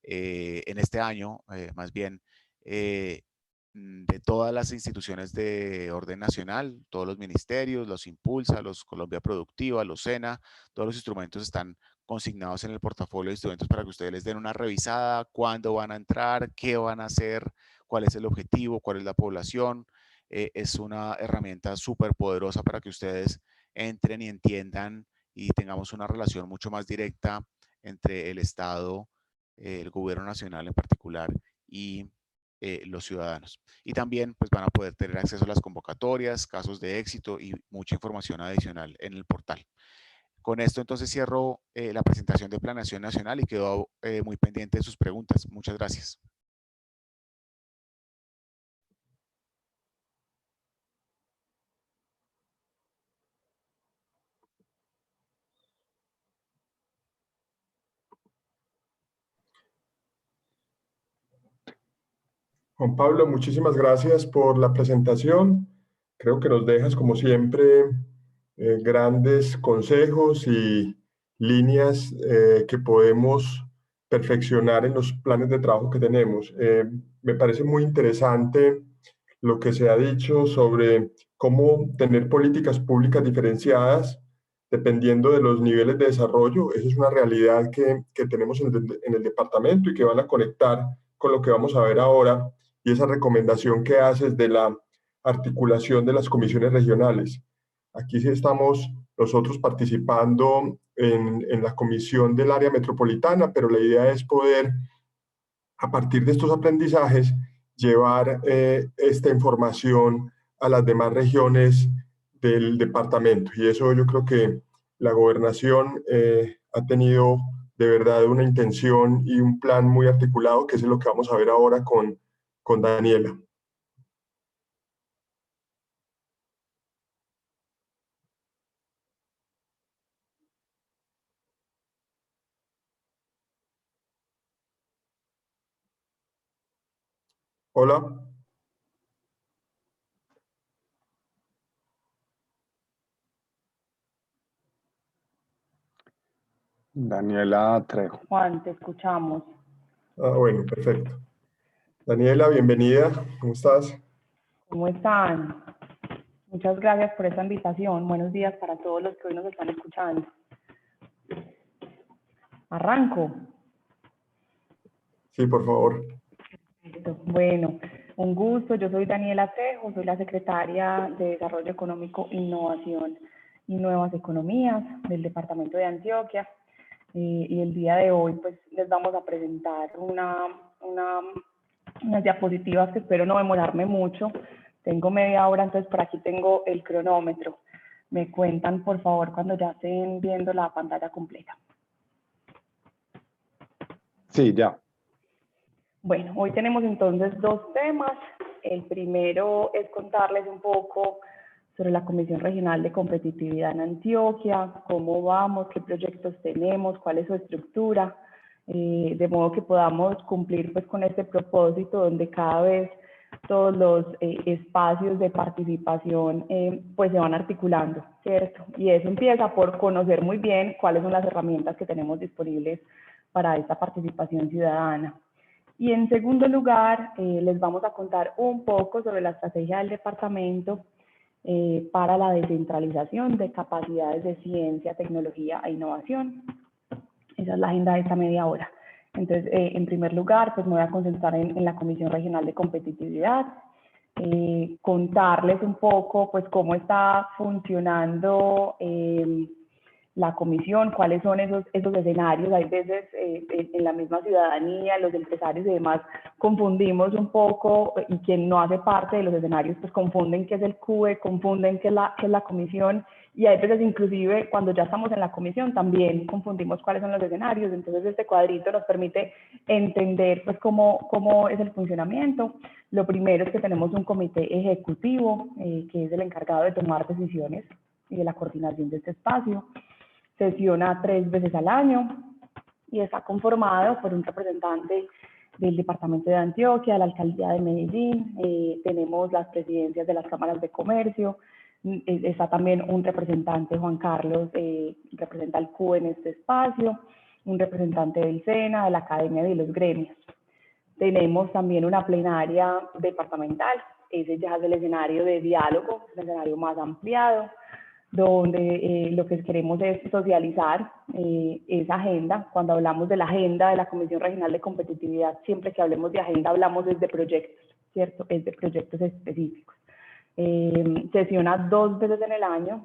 Speaker 3: en este año, más bien, de todas las instituciones de orden nacional, todos los ministerios, los Impulsa, los Colombia Productiva, los SENA, todos los instrumentos están consignados en el portafolio de instrumentos para que ustedes les den una revisada, cuándo van a entrar, qué van a hacer, cuál es el objetivo, cuál es la población. Es una herramienta súper poderosa para que ustedes entren y entiendan y tengamos una relación mucho más directa entre el Estado, el gobierno nacional en particular y los ciudadanos. Y también pues van a poder tener acceso a las convocatorias, casos de éxito y mucha información adicional en el portal. Con esto entonces cierro la presentación de Planeación Nacional y quedo muy pendiente de sus preguntas. Muchas gracias.
Speaker 1: Juan Pablo, muchísimas gracias por la presentación. Creo que nos dejas, como siempre, grandes consejos y líneas que podemos perfeccionar en los planes de trabajo que tenemos. Me parece muy interesante lo que se ha dicho sobre cómo tener políticas públicas diferenciadas dependiendo de los niveles de desarrollo. Esa es una realidad que tenemos en el departamento y que van a conectar con lo que vamos a ver ahora, y esa recomendación que haces de la articulación de las comisiones regionales. Aquí sí estamos nosotros participando en la comisión del área metropolitana, pero la idea es poder, a partir de estos aprendizajes, llevar esta información a las demás regiones del departamento. Y eso yo creo que la gobernación ha tenido de verdad una intención y un plan muy articulado, que es lo que vamos a ver ahora con Daniela. Hola.
Speaker 6: Daniela Trejo.
Speaker 7: Juan, te escuchamos.
Speaker 1: Ah, bueno, perfecto. Daniela, bienvenida. ¿Cómo estás?
Speaker 7: ¿Cómo están? Muchas gracias por esta invitación. Buenos días para todos los que hoy nos están escuchando. ¿Arranco?
Speaker 1: Sí, por favor.
Speaker 7: Bueno, un gusto. Yo soy Daniela Trejo, soy la secretaria de Desarrollo Económico, Innovación y Nuevas Economías del Departamento de Antioquia. Y el día de hoy pues les vamos a presentar unas diapositivas que espero no demorarme mucho. Tengo media hora, entonces por aquí tengo el cronómetro. Me cuentan, por favor, cuando ya estén viendo la pantalla completa.
Speaker 6: Sí, ya.
Speaker 7: Bueno, hoy tenemos entonces dos temas. El primero es contarles un poco sobre la Comisión Regional de Competitividad en Antioquia, cómo vamos, qué proyectos tenemos, cuál es su estructura, de modo que podamos cumplir pues con este propósito donde cada vez todos los espacios de participación pues se van articulando, ¿cierto? Y eso empieza por conocer muy bien cuáles son las herramientas que tenemos disponibles para esta participación ciudadana. Y en segundo lugar, les vamos a contar un poco sobre la estrategia del departamento para la descentralización de capacidades de ciencia, tecnología e innovación. Esa es la agenda de esta media hora. Entonces, en primer lugar, pues me voy a concentrar en la Comisión Regional de Competitividad, contarles un poco pues cómo está funcionando la comisión, cuáles son esos escenarios. Hay veces en la misma ciudadanía, los empresarios y demás confundimos un poco, y quien no hace parte de los escenarios pues confunden qué es el CUE, confunden qué es la comisión, y hay veces inclusive cuando ya estamos en la comisión también confundimos cuáles son los escenarios. Entonces este cuadrito nos permite entender pues cómo es el funcionamiento. Lo primero es que tenemos un comité ejecutivo que es el encargado de tomar decisiones y de la coordinación de este espacio. Sesiona 3 veces al año y está conformado por un representante del Departamento de Antioquia, de la Alcaldía de Medellín, tenemos las presidencias de las cámaras de comercio, está también un representante, Juan Carlos, representa al CUE en este espacio, un representante del SENA, de la Academia de los Gremios. Tenemos también una plenaria departamental, ese ya es el escenario de diálogo, el escenario más ampliado, donde lo que queremos es socializar esa agenda. Cuando hablamos de la agenda de la Comisión Regional de Competitividad, siempre que hablemos de agenda hablamos de proyectos, ¿cierto? Es de proyectos específicos. Sesiona 2 veces en el año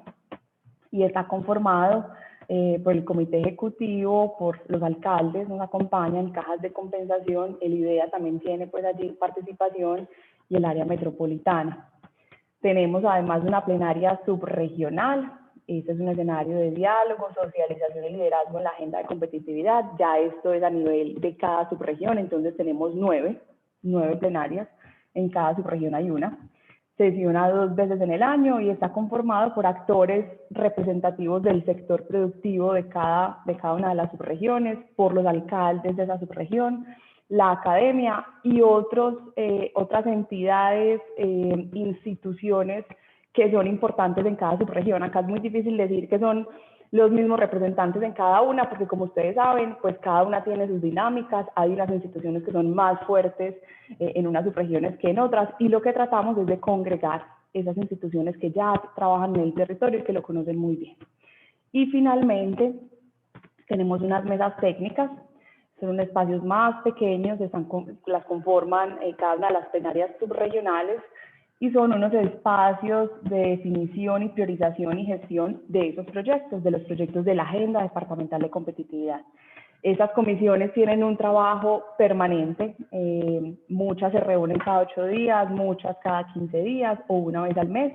Speaker 7: y está conformado por el comité ejecutivo, por los alcaldes, nos acompañan, cajas de compensación, el IDEA también tiene pues allí participación y el área metropolitana. Tenemos además una plenaria subregional, este es un escenario de diálogo, socialización y liderazgo en la agenda de competitividad, ya esto es a nivel de cada subregión, entonces tenemos 9 plenarias, en cada subregión hay una. Sesiona 2 veces en el año y está conformado por actores representativos del sector productivo de cada una de las subregiones, por los alcaldes de esa subregión, la academia y otras entidades, instituciones que son importantes en cada subregión. Acá es muy difícil decir que son los mismos representantes en cada una, porque como ustedes saben, pues cada una tiene sus dinámicas, hay unas instituciones que son más fuertes en unas subregiones que en otras, y lo que tratamos es de congregar esas instituciones que ya trabajan en el territorio y que lo conocen muy bien. Y finalmente, tenemos unas mesas técnicas, son espacios más pequeños, las conforman cada una de las plenarias subregionales y son unos espacios de definición y priorización y gestión de esos proyectos, de los proyectos de la Agenda Departamental de Competitividad. Esas comisiones tienen un trabajo permanente, muchas se reúnen cada 8 días, muchas cada 15 días o una vez al mes,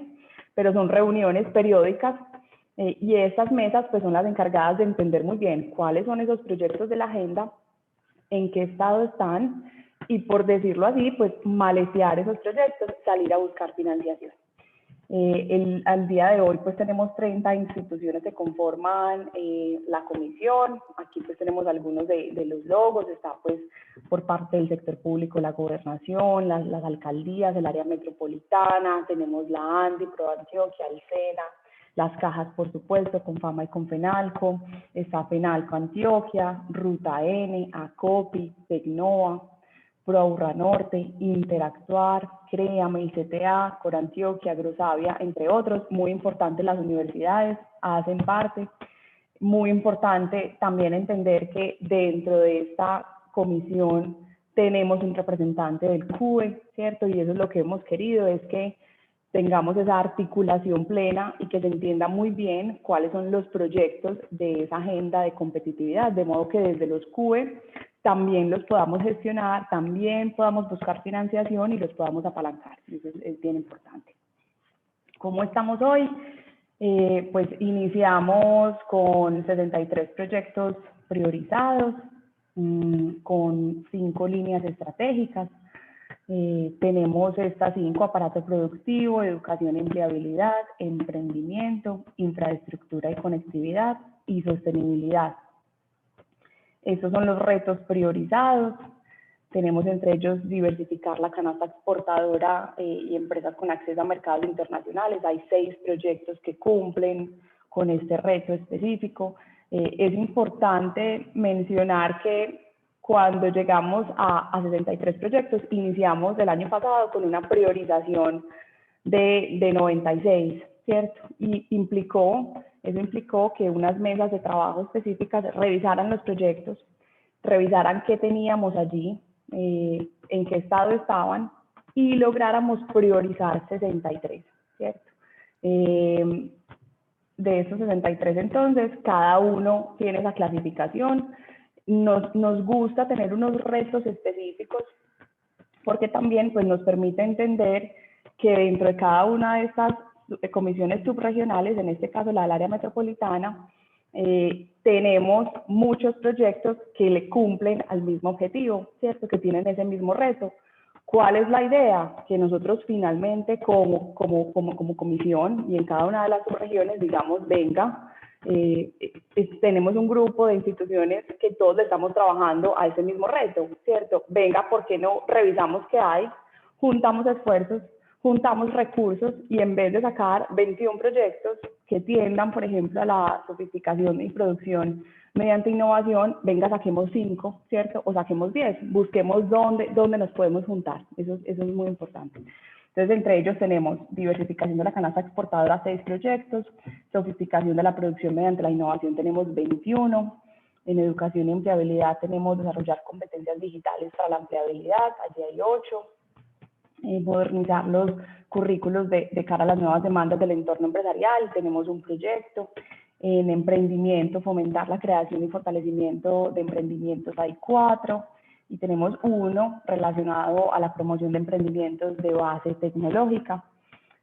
Speaker 7: pero son reuniones periódicas. Y estas mesas pues son las encargadas de entender muy bien cuáles son esos proyectos de la agenda, en qué estado están y, por decirlo así, pues maletear esos proyectos, salir a buscar financiación. Al día de hoy pues tenemos 30 instituciones que conforman la comisión. Aquí pues tenemos algunos de los logos, está pues por parte del sector público la gobernación, las alcaldías, el área metropolitana, tenemos la ANDI, ProAntioquia, el SENA, las cajas, por supuesto, con Fama y con Fenalco, está Fenalco Antioquia, Ruta N, ACOPI, Tecnoa, ProAurra Norte, Interactuar, Créame, ICTA, Corantioquia, Grosavia, entre otros. Muy importante, las universidades hacen parte. Muy importante también entender que dentro de esta comisión tenemos un representante del CUE, ¿cierto? Y eso es lo que hemos querido, es que tengamos esa articulación plena y que se entienda muy bien cuáles son los proyectos de esa agenda de competitividad, de modo que desde los CUE también los podamos gestionar, también podamos buscar financiación y los podamos apalancar. Eso es bien importante. ¿Cómo estamos hoy? Pues iniciamos con 63 proyectos priorizados, con 5 líneas estratégicas. Tenemos estas 5: aparato productivo, educación y empleabilidad, emprendimiento, infraestructura y conectividad y sostenibilidad. Estos son los retos priorizados. Tenemos entre ellos diversificar la canasta exportadora y empresas con acceso a mercados internacionales. Hay 6 proyectos que cumplen con este reto específico. Es importante mencionar que cuando llegamos a 63 proyectos, iniciamos el año pasado con una priorización de 96, ¿cierto? Y eso implicó que unas mesas de trabajo específicas revisaran los proyectos, revisaran qué teníamos allí, en qué estado estaban, y lográramos priorizar 63, ¿cierto? De esos 63, entonces, cada uno tiene esa clasificación. Nos gusta tener unos retos específicos porque también pues, nos permite entender que dentro de cada una de estas comisiones subregionales, en este caso la del área metropolitana, tenemos muchos proyectos que le cumplen al mismo objetivo, ¿cierto? Que tienen ese mismo reto. ¿Cuál es la idea? Que nosotros finalmente como comisión y en cada una de las subregiones digamos, venga, tenemos un grupo de instituciones que todos estamos trabajando a ese mismo reto, ¿cierto? Venga, ¿por qué no revisamos qué hay? Juntamos esfuerzos, juntamos recursos y en vez de sacar 21 proyectos que tiendan, por ejemplo, a la sofisticación y producción mediante innovación, venga, saquemos 5, ¿cierto? O saquemos 10, busquemos dónde nos podemos juntar. Eso es muy importante. Entonces, entre ellos tenemos diversificación de la canasta exportadora, 6 proyectos, sofisticación de la producción mediante la innovación tenemos 21, en educación y empleabilidad tenemos desarrollar competencias digitales para la empleabilidad, allí hay 8, modernizar los currículos de cara a las nuevas demandas del entorno empresarial, tenemos un proyecto. En emprendimiento, fomentar la creación y fortalecimiento de emprendimientos, hay 4, y tenemos 1 relacionado a la promoción de emprendimientos de base tecnológica.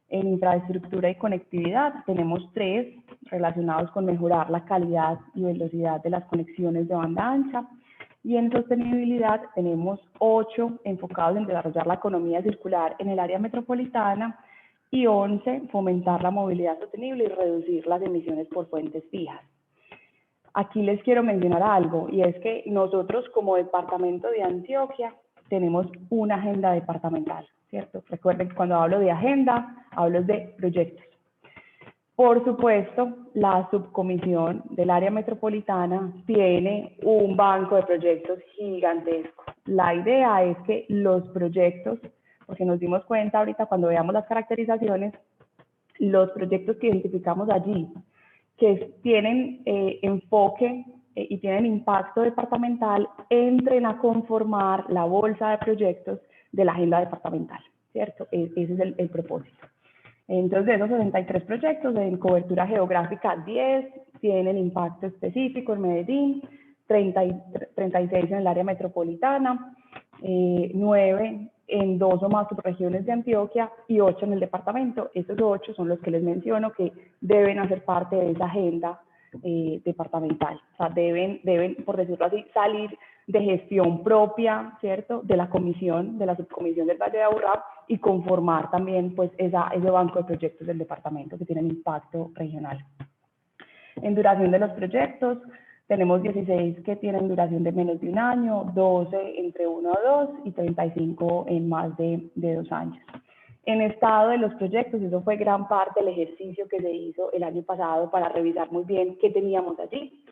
Speaker 7: En infraestructura y conectividad tenemos 3 relacionados con mejorar la calidad y velocidad de las conexiones de banda ancha. Y en sostenibilidad tenemos 8 enfocados en desarrollar la economía circular en el área metropolitana y 11 fomentar la movilidad sostenible y reducir las emisiones por fuentes fijas. Aquí les quiero mencionar algo y es que nosotros como departamento de Antioquia tenemos una agenda departamental, ¿cierto? Recuerden que cuando hablo de agenda, hablo de proyectos. Por supuesto, la subcomisión del área metropolitana tiene un banco de proyectos gigantesco. La idea es que los proyectos, porque nos dimos cuenta ahorita cuando veamos las caracterizaciones, los proyectos que identificamos allí, que tienen enfoque y tienen impacto departamental, entren a conformar la bolsa de proyectos de la agenda departamental, ¿cierto? Ese es el propósito. Entonces, de esos 63 proyectos, en cobertura geográfica 10 tienen impacto específico en Medellín, 36 en el área metropolitana, 9 en 2 o más subregiones de Antioquia y 8 en el departamento. Esos 8 son los que les menciono que deben hacer parte de esa agenda departamental. O sea, deben, por decirlo así, salir de gestión propia, ¿cierto? De la comisión, de la subcomisión del Valle de Aburrá y conformar también pues ese banco de proyectos del departamento que tienen impacto regional. En duración de los proyectos, tenemos 16 que tienen duración de menos de 1 año, 12 entre 1 a 2 y 35 en más de 2 años. En estado de los proyectos, eso fue gran parte del ejercicio que se hizo el año pasado para revisar muy bien qué teníamos allí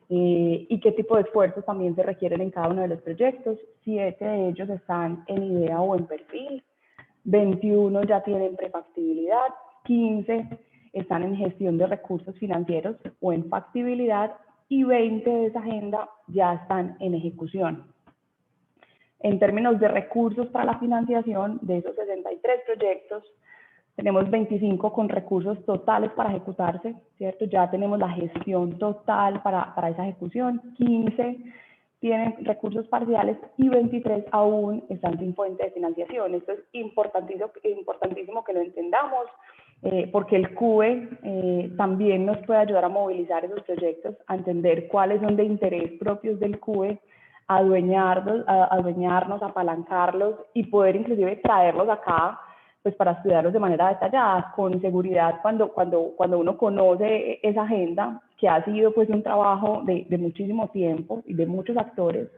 Speaker 7: y qué tipo de esfuerzos también se requieren en cada uno de los proyectos. 7 de ellos están en idea o en perfil, 21 ya tienen prefactibilidad, 15 están en gestión de recursos financieros o en factibilidad y 20 de esa agenda ya están en ejecución. En términos de recursos para la financiación, de esos 63 proyectos, tenemos 25 con recursos totales para ejecutarse, ¿cierto? Ya tenemos la gestión total para esa ejecución, 15 tienen recursos parciales y 23 aún están sin fuente de financiación. Esto es importantísimo que lo entendamos, porque el CUE también nos puede ayudar a movilizar esos proyectos, a entender cuáles son de interés propios del CUE, adueñarnos, apalancarlos y poder inclusive traerlos acá pues para estudiarlos de manera detallada, con seguridad cuando uno conoce esa agenda, que ha sido pues un trabajo de muchísimo tiempo y de muchos actores,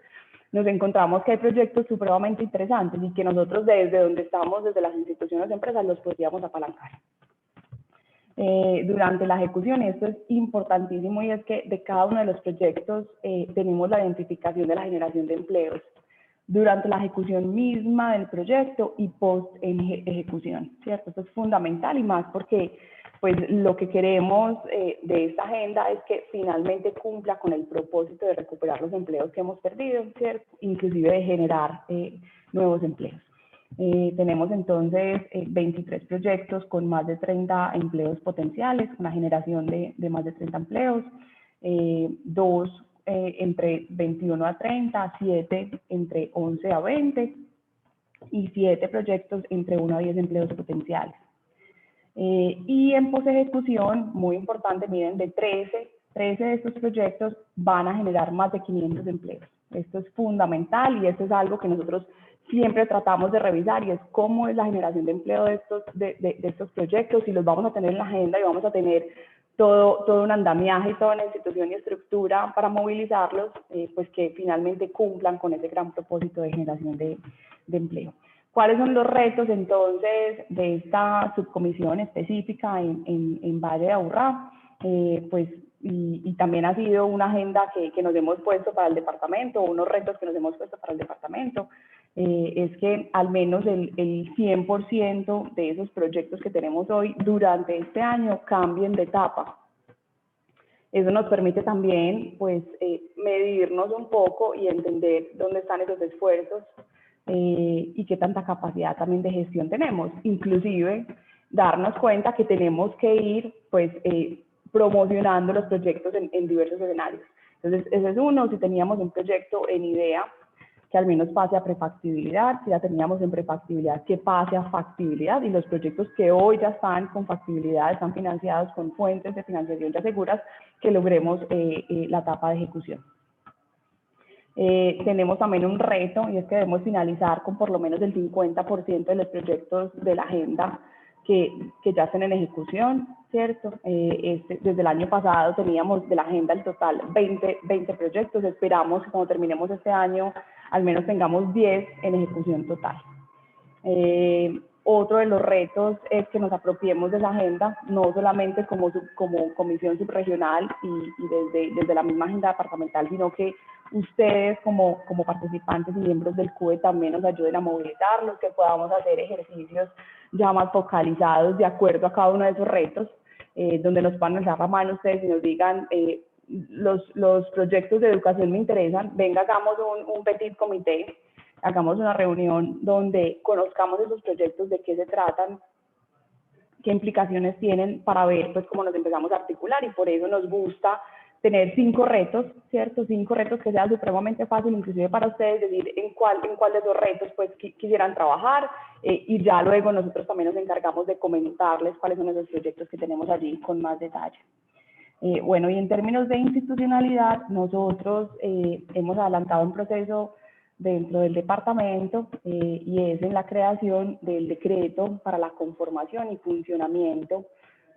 Speaker 7: nos encontramos que hay proyectos supremamente interesantes y que nosotros desde donde estamos, desde las instituciones de empresas, los podríamos apalancar. Durante la ejecución, esto es importantísimo, y es que de cada uno de los proyectos tenemos la identificación de la generación de empleos durante la ejecución misma del proyecto y post ejecución, ¿cierto? Esto es fundamental, y más porque pues lo que queremos de esta agenda es que finalmente cumpla con el propósito de recuperar los empleos que hemos perdido, ¿cierto? Inclusive de generar nuevos empleos. Tenemos entonces 23 proyectos con más de 30 empleos potenciales, con la generación de más de 30 empleos, 2 entre 21 a 30, 7 entre 11 a 20 y 7 proyectos entre 1 a 10 empleos potenciales. Y en posejecución, muy importante, miren, de 13 de estos proyectos van a generar más de 500 empleos. Esto es fundamental y esto es algo que nosotros siempre tratamos de revisar, y es cómo es la generación de empleo de estos proyectos, y los vamos a tener en la agenda y vamos a tener todo un andamiaje y toda una institución y estructura para movilizarlos, pues que finalmente cumplan con ese gran propósito de generación de empleo. ¿Cuáles son los retos entonces de esta subcomisión específica en Valle de Aburrá? Pues y también ha sido una agenda que nos hemos puesto para el departamento, unos retos que nos hemos puesto para el departamento, es que al menos el 100% de esos proyectos que tenemos hoy durante este año cambien de etapa. Eso nos permite también pues medirnos un poco y entender dónde están esos esfuerzos y qué tanta capacidad también de gestión tenemos, inclusive darnos cuenta que tenemos que ir pues promocionando los proyectos en diversos escenarios. Entonces ese es uno. Si teníamos un proyecto en idea, que al menos pase a prefactibilidad; si ya teníamos en prefactibilidad, que pase a factibilidad, y los proyectos que hoy ya están con factibilidad, están financiados con fuentes de financiación ya seguras, que logremos la etapa de ejecución. Tenemos también un reto, y es que debemos finalizar con por lo menos el 50% de los proyectos de la agenda que ya estén en ejecución, ¿cierto? Desde el año pasado teníamos de la agenda el total 20 proyectos. Esperamos que cuando terminemos este año al menos tengamos 10 en ejecución total. Otro de los retos es que nos apropiemos de esa agenda, no solamente como comisión subregional y desde la misma agenda departamental, sino que ustedes como participantes y miembros del CUE también nos ayuden a movilizarlos, que podamos hacer ejercicios ya más focalizados de acuerdo a cada uno de esos retos, donde nos puedan alzar la mano ustedes y nos digan los proyectos de educación me interesan, venga, hagamos un petit comité, hagamos una reunión donde conozcamos esos proyectos, de qué se tratan, qué implicaciones tienen, para ver pues cómo nos empezamos a articular. Y por eso nos gusta tener 5 retos, ¿cierto? 5 retos que sea supremamente fácil, inclusive para ustedes, decir en cuál de esos retos pues quisieran trabajar, y ya luego nosotros también nos encargamos de comentarles cuáles son esos proyectos que tenemos allí con más detalle. Bueno, y en términos de institucionalidad, nosotros hemos adelantado un proceso dentro del departamento, y es en la creación del decreto para la conformación y funcionamiento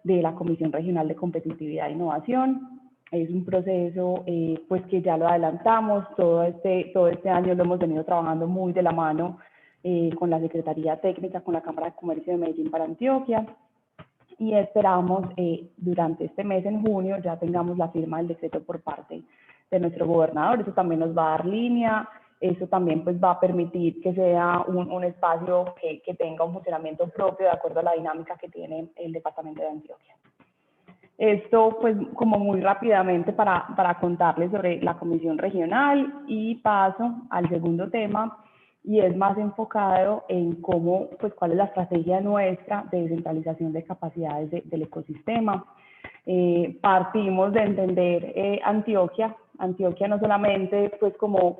Speaker 7: de la Comisión Regional de Competitividad e Innovación. Es un proceso pues que ya lo adelantamos, todo este año lo hemos venido trabajando muy de la mano con la Secretaría Técnica, con la Cámara de Comercio de Medellín para Antioquia, y esperamos durante este mes, en junio, ya tengamos la firma del decreto por parte de nuestro gobernador. Eso también nos va a dar línea, eso también pues va a permitir que sea un espacio que tenga un funcionamiento propio de acuerdo a la dinámica que tiene el departamento de Antioquia. Esto pues como muy rápidamente para contarles sobre la comisión regional, y paso al segundo tema, y es más enfocado en cómo, pues cuál es la estrategia nuestra de descentralización de capacidades del ecosistema. Partimos de entender Antioquia no solamente pues como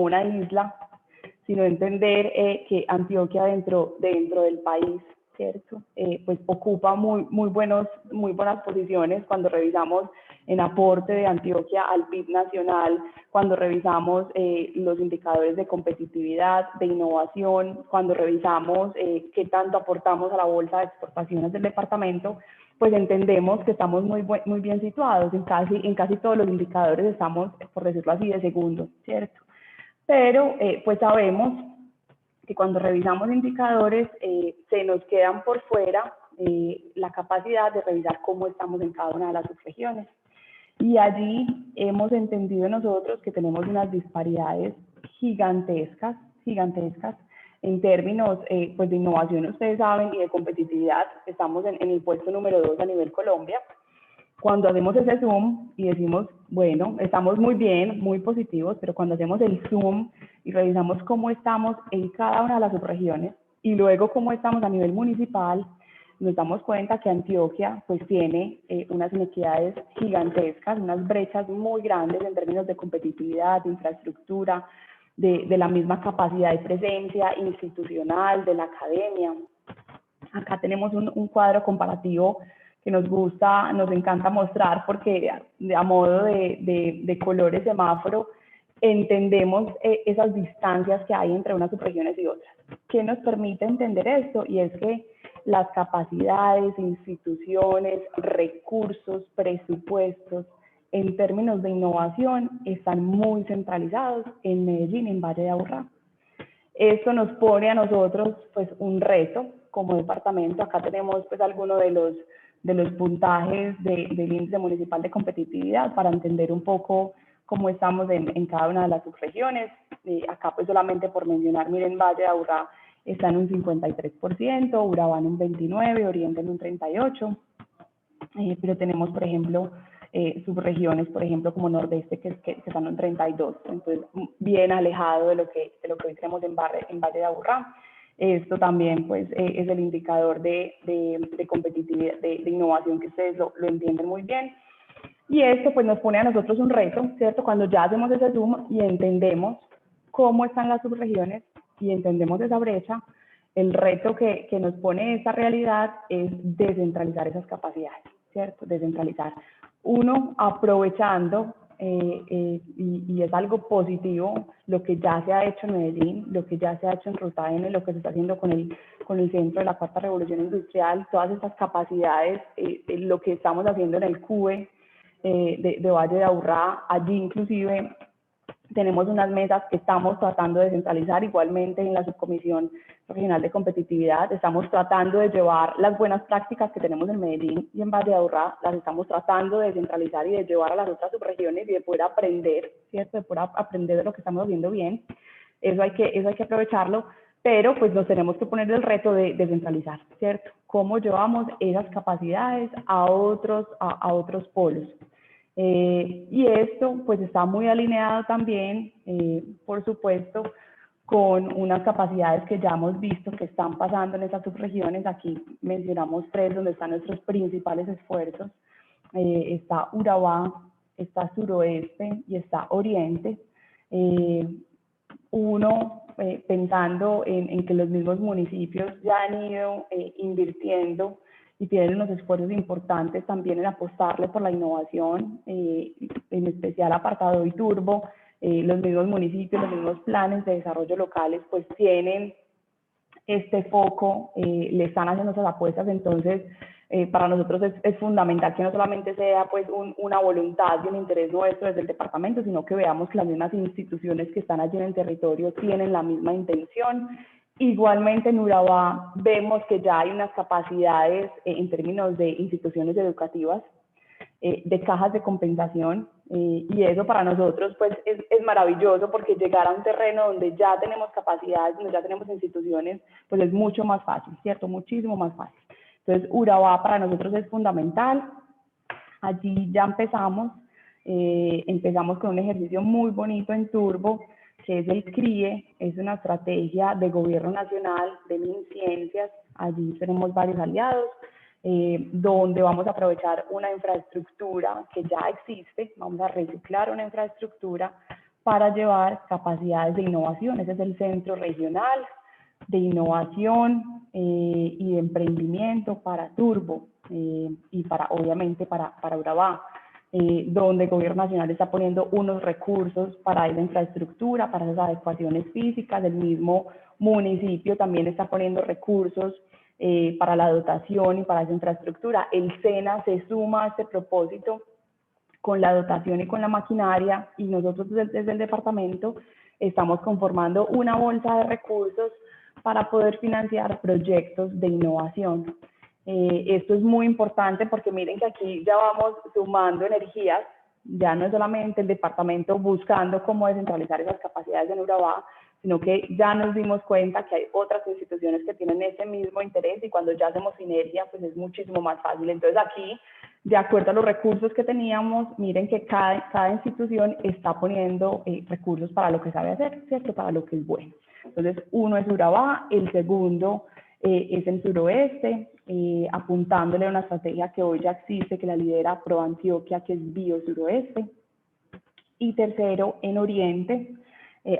Speaker 7: una isla, sino entender que Antioquia dentro del país ¿cierto? Pues ocupa muy buenas posiciones cuando revisamos en aporte de Antioquia al PIB nacional, cuando revisamos los indicadores de competitividad, de innovación, cuando revisamos qué tanto aportamos a la bolsa de exportaciones del departamento, pues entendemos que estamos muy bien situados. En casi todos los indicadores estamos, por decirlo así, de segundo, ¿cierto? Pero pues sabemos que cuando revisamos indicadores se nos quedan por fuera la capacidad de revisar cómo estamos en cada una de las subregiones. Y allí hemos entendido nosotros que tenemos unas disparidades gigantescas en términos pues de innovación, ustedes saben, y de competitividad. Estamos en el puesto número 2 a nivel Colombia. Cuando hacemos ese zoom y decimos, bueno, estamos muy bien, muy positivos, pero cuando hacemos el zoom y revisamos cómo estamos en cada una de las subregiones y luego cómo estamos a nivel municipal, nos damos cuenta que Antioquia pues tiene unas inequidades gigantescas, unas brechas muy grandes en términos de competitividad, de infraestructura, de la misma capacidad de presencia institucional, de la academia. Acá tenemos un cuadro comparativo que nos encanta mostrar porque a modo de colores semáforo entendemos esas distancias que hay entre unas subregiones y otras. ¿Qué nos permite entender esto? Y es que las capacidades, instituciones, recursos, presupuestos, en términos de innovación, están muy centralizados en Medellín, en Valle de Aburrá. Esto nos pone a nosotros pues un reto como departamento. Acá tenemos pues algunos de los puntajes del índice municipal de competitividad para entender un poco cómo estamos en cada una de las subregiones. Acá pues solamente por mencionar, miren, Valle de Aburrá está en un 53%, Urabá en un 29%, Oriente en un 38%, pero tenemos, por ejemplo, subregiones, por ejemplo, como Nordeste, que están en 32%, entonces bien alejado de lo que hoy tenemos en Valle de Aburrá. Esto también, pues, es el indicador de competitividad, de innovación, que ustedes lo entienden muy bien. Y esto, pues, nos pone a nosotros un reto, ¿cierto? Cuando ya hacemos ese zoom y entendemos cómo están las subregiones y entendemos esa brecha, el reto que nos pone esta realidad es descentralizar esas capacidades, ¿cierto? Descentralizar. Uno, aprovechando, y es algo positivo, lo que ya se ha hecho en Medellín, lo que ya se ha hecho en Ruta N, lo que se está haciendo con el Centro de la Cuarta Revolución Industrial, todas estas capacidades, lo que estamos haciendo en el CUE de Valle de Aburrá. Allí inclusive tenemos unas mesas que estamos tratando de centralizar. Igualmente en la Subcomisión Regional de Competitividad estamos tratando de llevar las buenas prácticas que tenemos en Medellín y en Valle de Aburrá, las estamos tratando de centralizar y de llevar a las otras subregiones y de poder aprender, ¿cierto? De poder aprender de lo que estamos haciendo bien. Eso hay que aprovecharlo, pero pues nos tenemos que poner el reto de centralizar, ¿cierto? ¿Cómo llevamos esas capacidades a otros polos? Y esto pues está muy alineado también, por supuesto, con unas capacidades que ya hemos visto que están pasando en esas subregiones. Aquí mencionamos 3 donde están nuestros principales esfuerzos. Está Urabá, está Suroeste y está Oriente. Pensando en que los mismos municipios ya han ido invirtiendo y tienen unos esfuerzos importantes también en apostarle por la innovación, en especial Apartado y Turbo. Los mismos municipios, los mismos planes de desarrollo locales, pues tienen este foco, le están haciendo esas apuestas. Entonces, para nosotros es fundamental que no solamente sea pues una voluntad y un interés nuestro desde el departamento, sino que veamos que las mismas instituciones que están allí en el territorio tienen la misma intención. Igualmente en Urabá vemos que ya hay unas capacidades en términos de instituciones educativas, de cajas de compensación, y eso para nosotros pues es maravilloso, porque llegar a un terreno donde ya tenemos capacidades, donde ya tenemos instituciones, pues es mucho más fácil, ¿cierto? Muchísimo más fácil. Entonces Urabá para nosotros es fundamental. Allí ya empezamos con un ejercicio muy bonito en Turbo, que es el CRIE, es una estrategia de gobierno nacional de MinCiencias. Allí tenemos varios aliados, donde vamos a aprovechar una infraestructura que ya existe, vamos a reciclar una infraestructura para llevar capacidades de innovación. Ese es el centro regional de innovación y de emprendimiento para Turbo y obviamente para Urabá, donde el gobierno nacional está poniendo unos recursos para esa infraestructura, para esas adecuaciones físicas. El mismo municipio también está poniendo recursos para la dotación y para esa infraestructura. El SENA se suma a este propósito con la dotación y con la maquinaria, y nosotros desde el departamento estamos conformando una bolsa de recursos para poder financiar proyectos de innovación. Esto es muy importante porque miren que aquí ya vamos sumando energías, ya no es solamente el departamento buscando cómo descentralizar esas capacidades en Urabá, sino que ya nos dimos cuenta que hay otras instituciones que tienen ese mismo interés, y cuando ya hacemos sinergia, pues es muchísimo más fácil. Entonces aquí, de acuerdo a los recursos que teníamos, miren que cada institución está poniendo recursos para lo que sabe hacer, ¿cierto? Para lo que es bueno. Entonces, uno es Urabá, el segundo es en suroeste, apuntándole a una estrategia que hoy ya existe, que la lidera ProAntioquia, que es Bio-Suroeste. Y tercero, en oriente,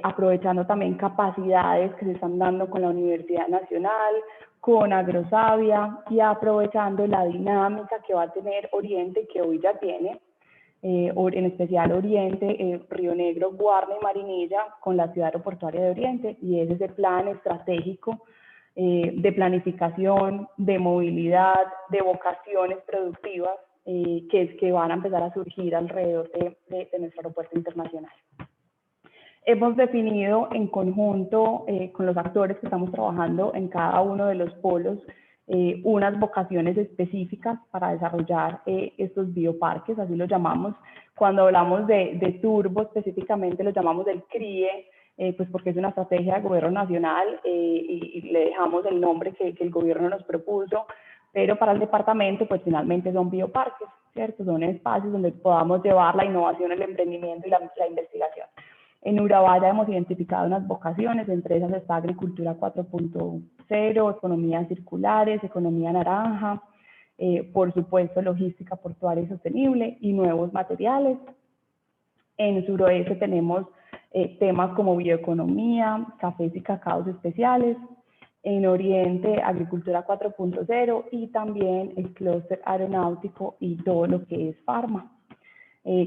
Speaker 7: aprovechando también capacidades que se están dando con la Universidad Nacional, con Agrosavia, y aprovechando la dinámica que va a tener Oriente, que hoy ya tiene, en especial Oriente, Río Negro, Guarne y Marinilla, con la ciudad aeroportuaria de Oriente, y es ese plan estratégico de planificación, de movilidad, de vocaciones productivas, que van a empezar a surgir alrededor de nuestro aeropuerto internacional. Hemos definido en conjunto con los actores que estamos trabajando en cada uno de los polos unas vocaciones específicas para desarrollar estos bioparques, así lo llamamos. Cuando hablamos de Turbo específicamente lo llamamos el CRIE, pues porque es una estrategia de gobierno nacional y le dejamos el nombre que el gobierno nos propuso, pero para el departamento pues finalmente son bioparques, ¿cierto? Son espacios donde podamos llevar la innovación, el emprendimiento y la investigación. En Urabá ya hemos identificado unas vocaciones, entre esas está agricultura 4.0, economías circulares, economía naranja, por supuesto logística portuaria y sostenible y nuevos materiales. En suroeste tenemos temas como bioeconomía, cafés y cacaos especiales. En oriente, agricultura 4.0 y también el clúster aeronáutico y todo lo que es farma.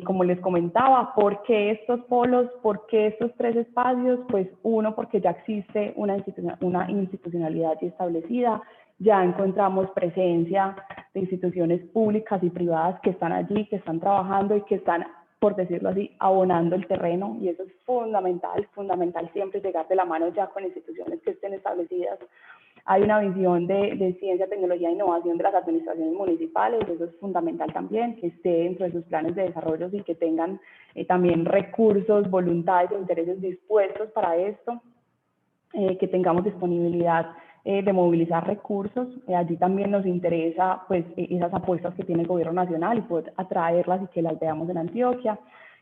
Speaker 7: Como les comentaba, ¿por qué estos polos? ¿Por qué estos tres espacios? Pues uno, porque ya existe una institucionalidad ya establecida, ya encontramos presencia de instituciones públicas y privadas que están allí, que están trabajando y que están, por decirlo así, abonando el terreno, y eso es fundamental siempre llegar de la mano ya con instituciones que estén establecidas. Hay una visión de ciencia, tecnología e innovación de las administraciones municipales, eso es fundamental también, que esté dentro de sus planes de desarrollo y que tengan también recursos, voluntades e intereses dispuestos para esto, que tengamos disponibilidad de movilizar recursos. Allí también nos interesa pues esas apuestas que tiene el gobierno nacional y poder atraerlas y que las veamos en Antioquia,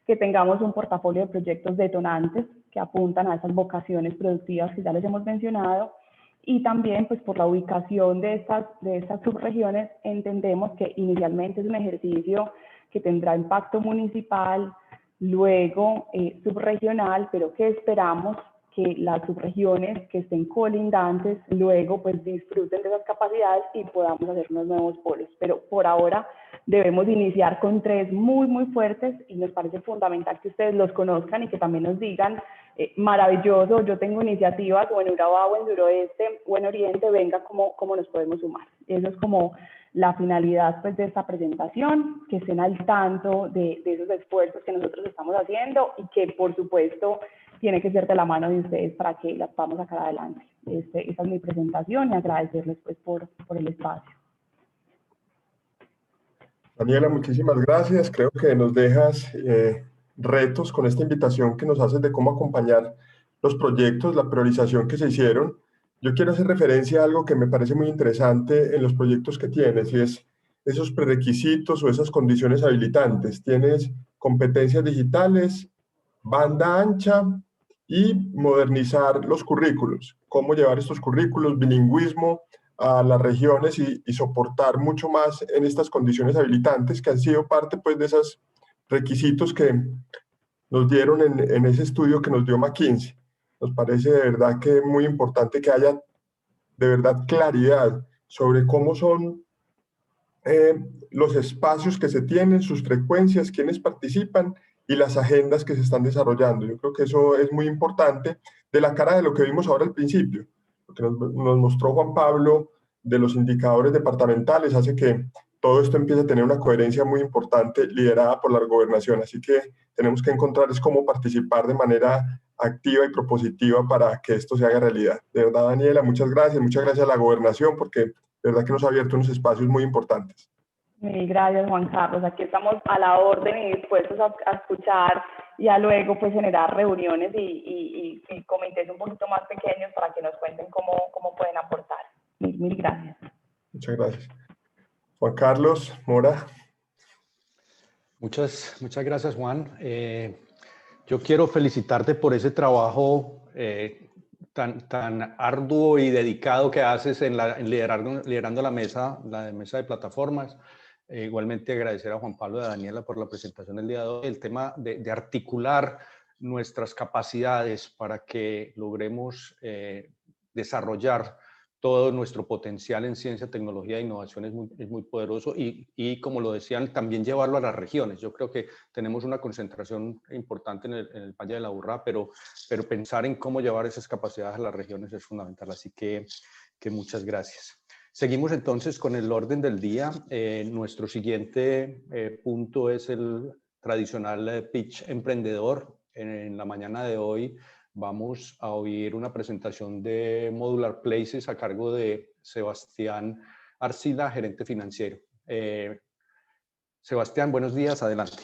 Speaker 7: que tengamos un portafolio de proyectos detonantes que apuntan a esas vocaciones productivas que ya les hemos mencionado. Y también, pues por la ubicación de estas subregiones, entendemos que inicialmente es un ejercicio que tendrá impacto municipal, luego subregional, pero que esperamos que las subregiones que estén colindantes luego pues disfruten de esas capacidades y podamos hacer unos nuevos polos. Pero por ahora debemos iniciar con tres muy fuertes, y nos parece fundamental que ustedes los conozcan y que también nos digan, maravilloso, yo tengo iniciativas o en Urabá o en suroeste o en oriente, venga, ¿cómo nos podemos sumar? Eso es como la finalidad pues de esta presentación, que estén al tanto de esos esfuerzos que nosotros estamos haciendo y que por supuesto tiene que ser de la mano de ustedes para que las podamos sacar adelante. Esa es mi presentación y agradecerles pues por el espacio.
Speaker 1: Daniela, muchísimas gracias. Creo que nos dejas retos con esta invitación que nos haces de cómo acompañar los proyectos, la priorización que se hicieron. Yo quiero hacer referencia a algo que me parece muy interesante en los proyectos que tienes, y es esos prerequisitos o esas condiciones habilitantes. Tienes competencias digitales, banda ancha y modernizar los currículos. Cómo llevar estos currículos, bilingüismo a las regiones y soportar mucho más en estas condiciones habilitantes que han sido parte pues de esos requisitos que nos dieron en ese estudio que nos dio McKinsey. Nos parece de verdad que es muy importante que haya de verdad claridad sobre cómo son los espacios que se tienen, sus frecuencias, quiénes participan y las agendas que se están desarrollando. Yo creo que eso es muy importante de la cara de lo que vimos ahora al principio. Lo que nos mostró Juan Pablo de los indicadores departamentales hace que todo esto empiece a tener una coherencia muy importante liderada por la gobernación. Así que tenemos que encontrar es cómo participar de manera activa y propositiva para que esto se haga realidad. De verdad, Daniela, muchas gracias a la gobernación porque de verdad que nos ha abierto unos espacios muy importantes.
Speaker 7: Mil gracias, Juan Carlos. Aquí estamos a la orden y dispuestos a escuchar y a luego pues generar reuniones y comités un poquito más pequeños para que nos cuenten cómo pueden aportar. Mil gracias.
Speaker 1: Muchas gracias. Juan Carlos Mora.
Speaker 2: Muchas gracias, Juan. Yo quiero felicitarte por ese trabajo tan arduo y dedicado que haces en liderando la mesa de plataformas. Igualmente agradecer a Juan Pablo y a Daniela por la presentación del día de hoy. El tema de articular nuestras capacidades para que logremos desarrollar todo nuestro potencial en ciencia, tecnología e innovación es muy poderoso y como lo decían, también llevarlo a las regiones. Yo creo que tenemos una concentración importante en el Valle de la Aburrá, pero pensar en cómo llevar esas capacidades a las regiones es fundamental. Así que muchas gracias. Seguimos entonces con el orden del día. Nuestro siguiente punto es el tradicional pitch emprendedor. En la mañana de hoy vamos a oír una presentación de Modular Places a cargo de Sebastián Arcila, gerente financiero. Sebastián, buenos días, adelante.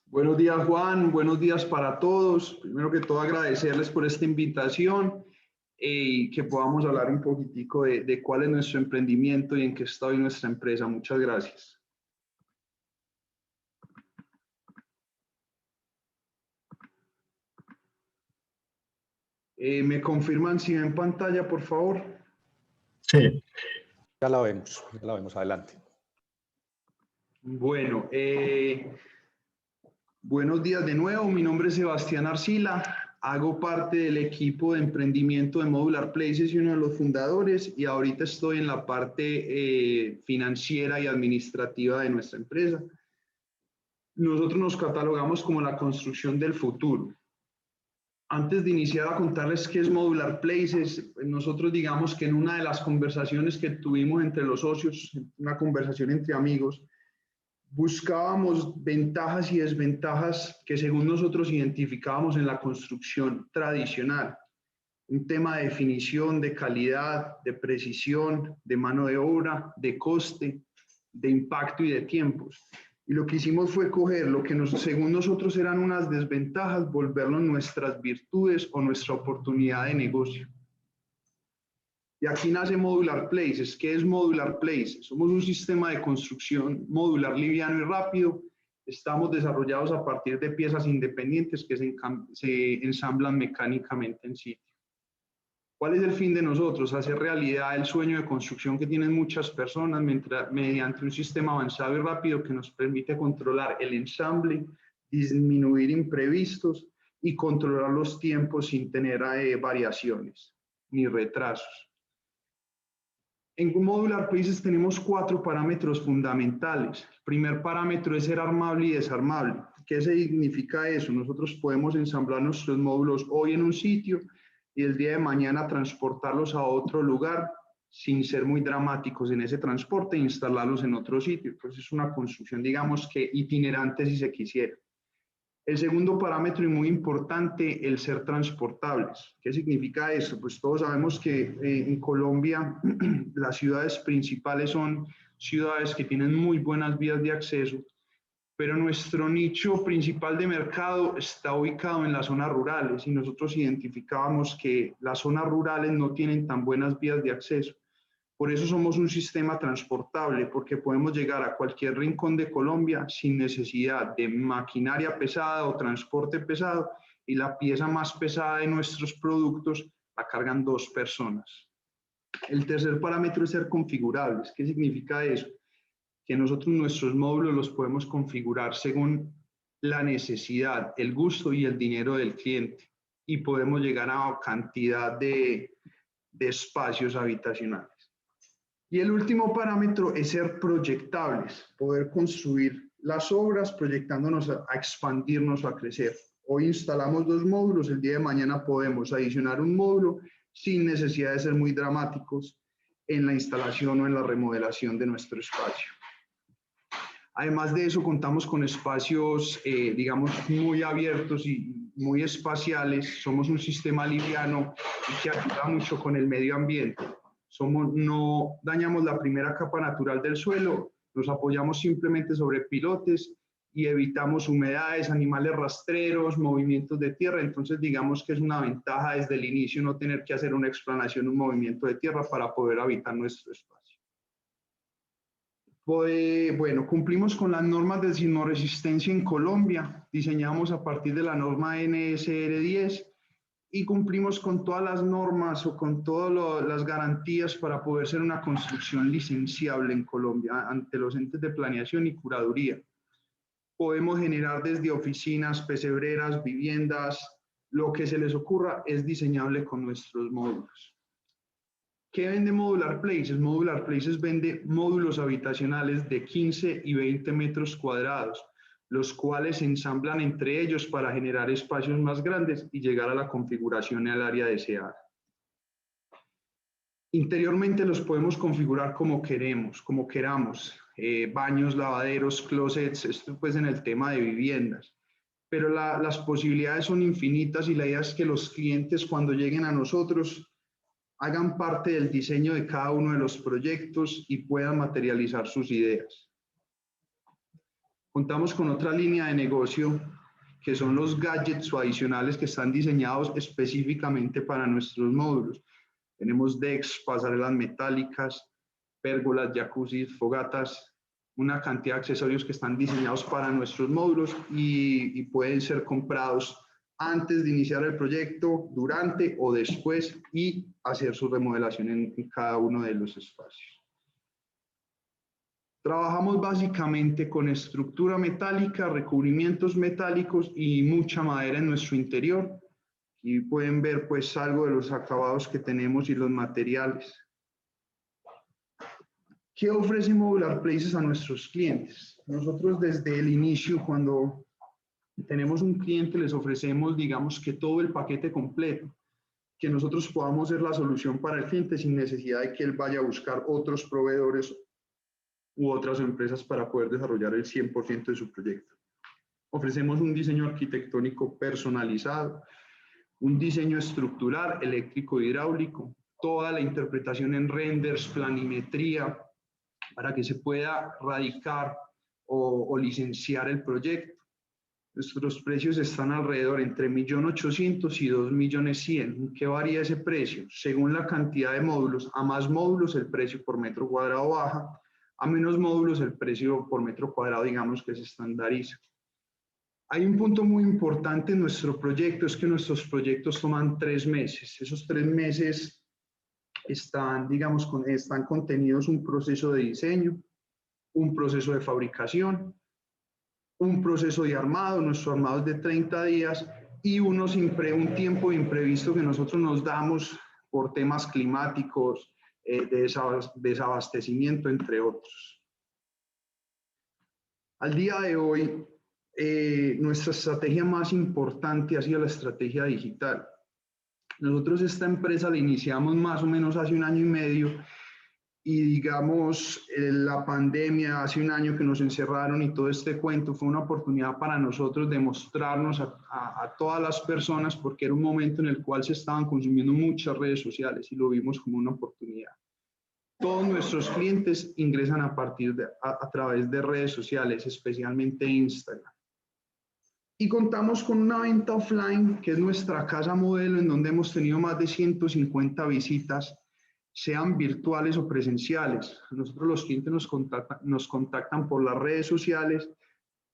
Speaker 8: Buenos días, Juan. Buenos días para todos. Primero que todo, agradecerles por esta invitación y que podamos hablar un poquitico de cuál es nuestro emprendimiento y en qué está hoy nuestra empresa. Muchas gracias. ¿Me confirman si ven pantalla, por favor?
Speaker 1: Sí.
Speaker 2: Ya la vemos, adelante.
Speaker 8: Bueno, buenos días de nuevo. Mi nombre es Sebastián Arcila. Hago parte del equipo de emprendimiento de Modular Places y uno de los fundadores, y ahorita estoy en la parte financiera y administrativa de nuestra empresa. Nosotros nos catalogamos como la construcción del futuro. Antes de iniciar a contarles qué es Modular Places, nosotros digamos que en una de las conversaciones que tuvimos entre los socios, una conversación entre amigos, buscábamos ventajas y desventajas que según nosotros identificábamos en la construcción tradicional. Un tema de definición, de calidad, de precisión, de mano de obra, de coste, de impacto y de tiempos. Y lo que hicimos fue coger lo que según nosotros eran unas desventajas, volverlo nuestras virtudes o nuestra oportunidad de negocio. Y aquí nace Modular Places. ¿Qué es Modular Places? Somos un sistema de construcción modular, liviano y rápido. Estamos desarrollados a partir de piezas independientes que se ensamblan mecánicamente en sitio. ¿Cuál es el fin de nosotros? Hacer realidad el sueño de construcción que tienen muchas personas mediante un sistema avanzado y rápido que nos permite controlar el ensamble, disminuir imprevistos y controlar los tiempos sin tener variaciones ni retrasos. En Modular Places tenemos 4 parámetros fundamentales. El primer parámetro es ser armable y desarmable. ¿Qué significa eso? Nosotros podemos ensamblar nuestros módulos hoy en un sitio y el día de mañana transportarlos a otro lugar sin ser muy dramáticos en ese transporte e instalarlos en otro sitio. Entonces es una construcción, digamos que itinerante si se quisiera. El segundo parámetro y muy importante, el ser transportables. ¿Qué significa eso? Pues todos sabemos que en Colombia las ciudades principales son ciudades que tienen muy buenas vías de acceso, pero nuestro nicho principal de mercado está ubicado en las zonas rurales y nosotros identificábamos que las zonas rurales no tienen tan buenas vías de acceso. Por eso somos un sistema transportable, porque podemos llegar a cualquier rincón de Colombia sin necesidad de maquinaria pesada o transporte pesado, y la pieza más pesada de nuestros productos la cargan 2 personas. El tercer parámetro es ser configurables. ¿Qué significa eso? Que nosotros nuestros módulos los podemos configurar según la necesidad, el gusto y el dinero del cliente, y podemos llegar a cantidad de de espacios habitacionales. Y el último parámetro es ser proyectables, poder construir las obras proyectándonos a expandirnos o a crecer. Hoy instalamos 2 módulos, el día de mañana podemos adicionar un módulo sin necesidad de ser muy dramáticos en la instalación o en la remodelación de nuestro espacio. Además de eso, contamos con espacios, digamos, muy abiertos y muy espaciales. Somos un sistema liviano y que ayuda mucho con el medio ambiente. No dañamos la primera capa natural del suelo, nos apoyamos simplemente sobre pilotes y evitamos humedades, animales rastreros, movimientos de tierra. Entonces, digamos que es una ventaja desde el inicio no tener que hacer una explanación, un movimiento de tierra para poder habitar nuestro espacio. Bueno, cumplimos con las normas de sismoresistencia en Colombia, diseñamos a partir de la norma NSR 10 y cumplimos con todas las normas o con todas las garantías para poder ser una construcción licenciable en Colombia ante los entes de planeación y curaduría. Podemos generar desde oficinas, pesebreras, viviendas, lo que se les ocurra es diseñable con nuestros módulos. ¿Qué vende Modular Places? Modular Places vende módulos habitacionales de 15 y 20 metros cuadrados, los cuales se ensamblan entre ellos para generar espacios más grandes y llegar a la configuración y al área deseada. Interiormente los podemos configurar como queramos, baños, lavaderos, closets, esto pues en el tema de viviendas. Pero las posibilidades son infinitas y la idea es que los clientes cuando lleguen a nosotros hagan parte del diseño de cada uno de los proyectos y puedan materializar sus ideas. Contamos con otra línea de negocio que son los gadgets o adicionales que están diseñados específicamente para nuestros módulos. Tenemos decks, pasarelas metálicas, pérgolas, jacuzzis, fogatas, una cantidad de accesorios que están diseñados para nuestros módulos y pueden ser comprados antes de iniciar el proyecto, durante o después y hacer su remodelación en cada uno de los espacios. Trabajamos básicamente con estructura metálica, recubrimientos metálicos y mucha madera en nuestro interior. Aquí pueden ver pues algo de los acabados que tenemos y los materiales. ¿Qué ofrece Modular Places a nuestros clientes? Nosotros desde el inicio, cuando tenemos un cliente, les ofrecemos, digamos que todo el paquete completo, que nosotros podamos ser la solución para el cliente sin necesidad de que él vaya a buscar otros proveedores u otras empresas para poder desarrollar el 100% de su proyecto. Ofrecemos un diseño arquitectónico personalizado, un diseño estructural, eléctrico e hidráulico, toda la interpretación en renders, planimetría, para que se pueda radicar o licenciar el proyecto. Nuestros precios están alrededor entre 1.800.000 y 2.100.000. ¿En qué varía ese precio? Según la cantidad de módulos. A más módulos el precio por metro cuadrado baja, a menos módulos el precio por metro cuadrado digamos que se estandariza. Hay un punto muy importante en nuestro proyecto, es que nuestros proyectos toman 3 meses. Esos 3 meses están contenidos un proceso de diseño, un proceso de fabricación, un proceso de armado, nuestro armado es de 30 días y un tiempo imprevisto que nosotros nos damos por temas climáticos, de desabastecimiento, entre otros. Al día de hoy, nuestra estrategia más importante ha sido la estrategia digital. Nosotros esta empresa la iniciamos más o menos hace 1 año y medio y digamos la pandemia hace 1 año que nos encerraron y todo este cuento fue una oportunidad para nosotros de mostrarnos a todas las personas porque era un momento en el cual se estaban consumiendo muchas redes sociales y lo vimos como una oportunidad. Todos nuestros clientes ingresan a través de redes sociales, especialmente Instagram. Y contamos con una venta offline, que es nuestra casa modelo, en donde hemos tenido más de 150 visitas, sean virtuales o presenciales. Nosotros los clientes nos contactan por las redes sociales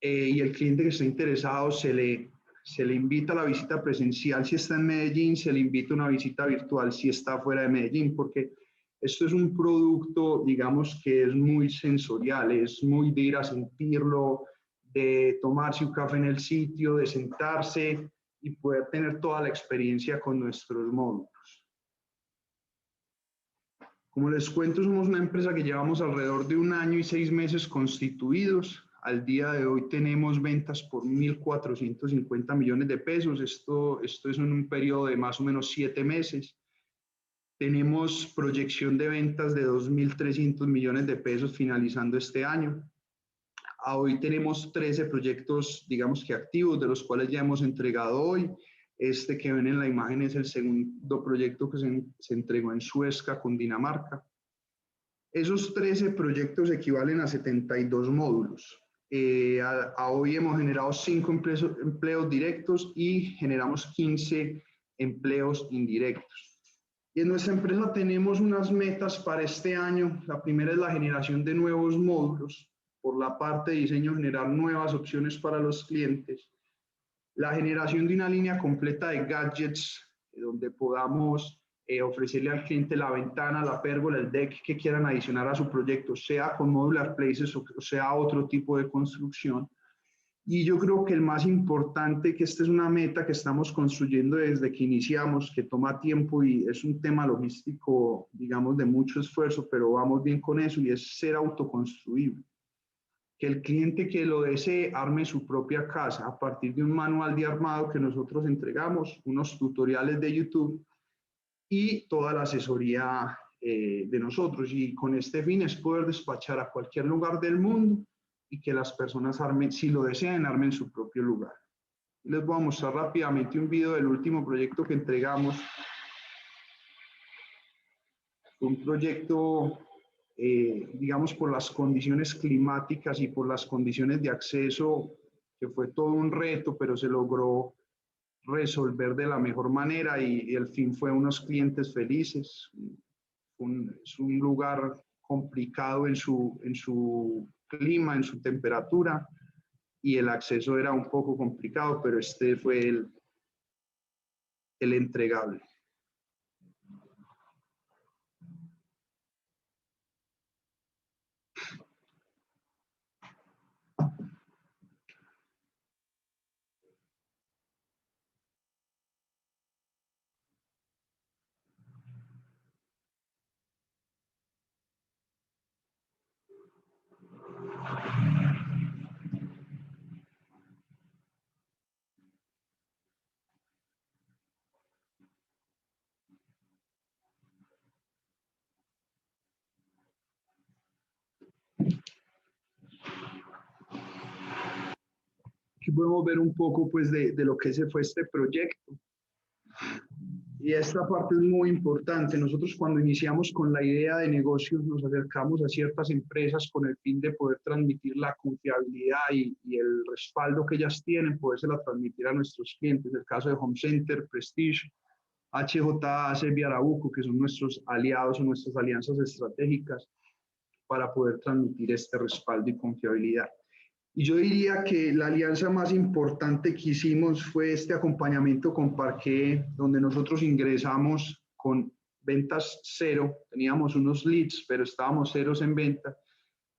Speaker 8: y el cliente que está interesado se le invita a la visita presencial si está en Medellín, se le invita a una visita virtual si está fuera de Medellín, porque esto es un producto, digamos, que es muy sensorial, es muy de ir a sentirlo, de tomarse un café en el sitio, de sentarse y poder tener toda la experiencia con nuestros módulos. Como les cuento, somos una empresa que llevamos alrededor de 1 año y 6 meses constituidos. Al día de hoy tenemos ventas por 1.450 millones de pesos. Esto es en un periodo de más o menos 7 meses. Tenemos proyección de ventas de 2.300 millones de pesos finalizando este año. Hoy tenemos 13 proyectos, digamos que activos, de los cuales ya hemos entregado hoy. Este que ven en la imagen es el segundo proyecto que se entregó en Suezca, Cundinamarca. Esos 13 proyectos equivalen a 72 módulos. Hoy hemos generado 5 empleos directos y generamos 15 empleos indirectos. Y en nuestra empresa tenemos unas metas para este año. La primera es la generación de nuevos módulos. Por la parte de diseño, generar nuevas opciones para los clientes. La generación de una línea completa de gadgets, donde podamos ofrecerle al cliente la ventana, la pérgola, el deck que quieran adicionar a su proyecto, sea con Modular Places o sea otro tipo de construcción. Y yo creo que el más importante, que esta es una meta que estamos construyendo desde que iniciamos, que toma tiempo y es un tema logístico, digamos, de mucho esfuerzo, pero vamos bien con eso, y es ser autoconstruible. Que el cliente que lo desee arme su propia casa a partir de un manual de armado que nosotros entregamos, unos tutoriales de YouTube y toda la asesoría de nosotros. Y con este fin es poder despachar a cualquier lugar del mundo y que las personas armen, si lo desean, armen su propio lugar. Les voy a mostrar rápidamente un video del último proyecto que entregamos. Un proyecto, digamos, por las condiciones climáticas y por las condiciones de acceso, que fue todo un reto, pero se logró resolver de la mejor manera y el fin fue unos clientes felices. Es un lugar complicado en su clima, en su temperatura, y el acceso era un poco complicado, pero este fue el entregable. Aquí podemos ver un poco pues de lo que se fue este proyecto. Y esta parte es muy importante. Nosotros cuando iniciamos con la idea de negocio nos acercamos a ciertas empresas con el fin de poder transmitir la confiabilidad y el respaldo que ellas tienen, podérsela transmitir a nuestros clientes. El caso de Home Center, Prestige, HJ, Sebi Arabuco, que son nuestros aliados o nuestras alianzas estratégicas para poder transmitir este respaldo y confiabilidad. Y yo diría que la alianza más importante que hicimos fue este acompañamiento con Parquet, donde nosotros ingresamos con ventas cero, teníamos unos leads, pero estábamos ceros en venta.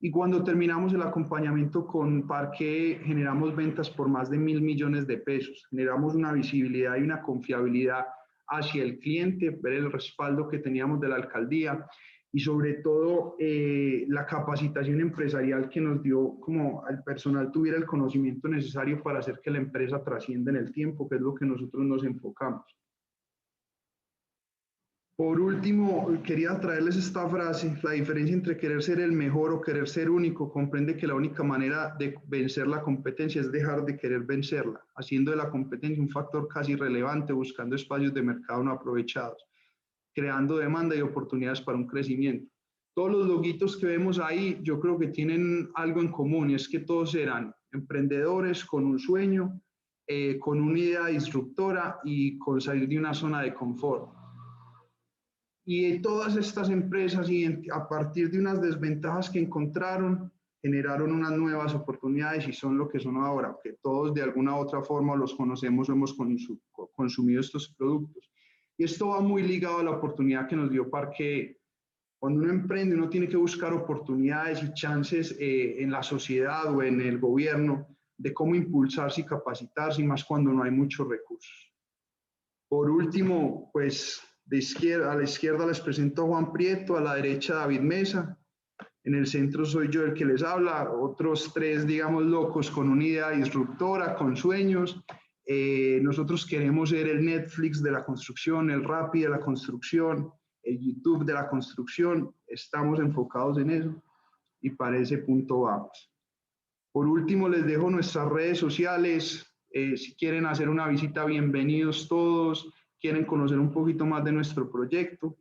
Speaker 8: Y cuando terminamos el acompañamiento con Parquet, generamos ventas por más de 1.000 millones de pesos. Generamos una visibilidad y una confiabilidad hacia el cliente, ver el respaldo que teníamos de la alcaldía y sobre todo la capacitación empresarial que nos dio como al personal tuviera el conocimiento necesario para hacer que la empresa trascienda en el tiempo, que es lo que nosotros nos enfocamos. Por último, quería traerles esta frase: la diferencia entre querer ser el mejor o querer ser único comprende que la única manera de vencer la competencia es dejar de querer vencerla, haciendo de la competencia un factor casi irrelevante, buscando espacios de mercado no aprovechados, creando demanda y oportunidades para un crecimiento. Todos los loguitos que vemos ahí, yo creo que tienen algo en común, y es que todos eran emprendedores con un sueño, con una idea disruptora y con salir de una zona de confort. Y todas estas empresas, a partir de unas desventajas que encontraron, generaron unas nuevas oportunidades y son lo que son ahora, que todos de alguna u otra forma los conocemos o hemos consumido estos productos. Y esto va muy ligado a la oportunidad que nos dio Parquet. Cuando uno emprende, uno tiene que buscar oportunidades y chances en la sociedad o en el gobierno de cómo impulsarse y capacitarse, y más cuando no hay muchos recursos. Por último, pues a la izquierda les presento a Juan Prieto, a la derecha David Mesa. En el centro soy yo el que les habla, otros tres, digamos, locos con una idea disruptora, con sueños. Nosotros queremos ser el Netflix de la construcción, el Rappi de la construcción, el YouTube de la construcción. Estamos enfocados en eso y para ese punto vamos. Por último, les dejo nuestras redes sociales. Si quieren hacer una visita, bienvenidos todos. Quieren conocer un poquito más de nuestro proyecto,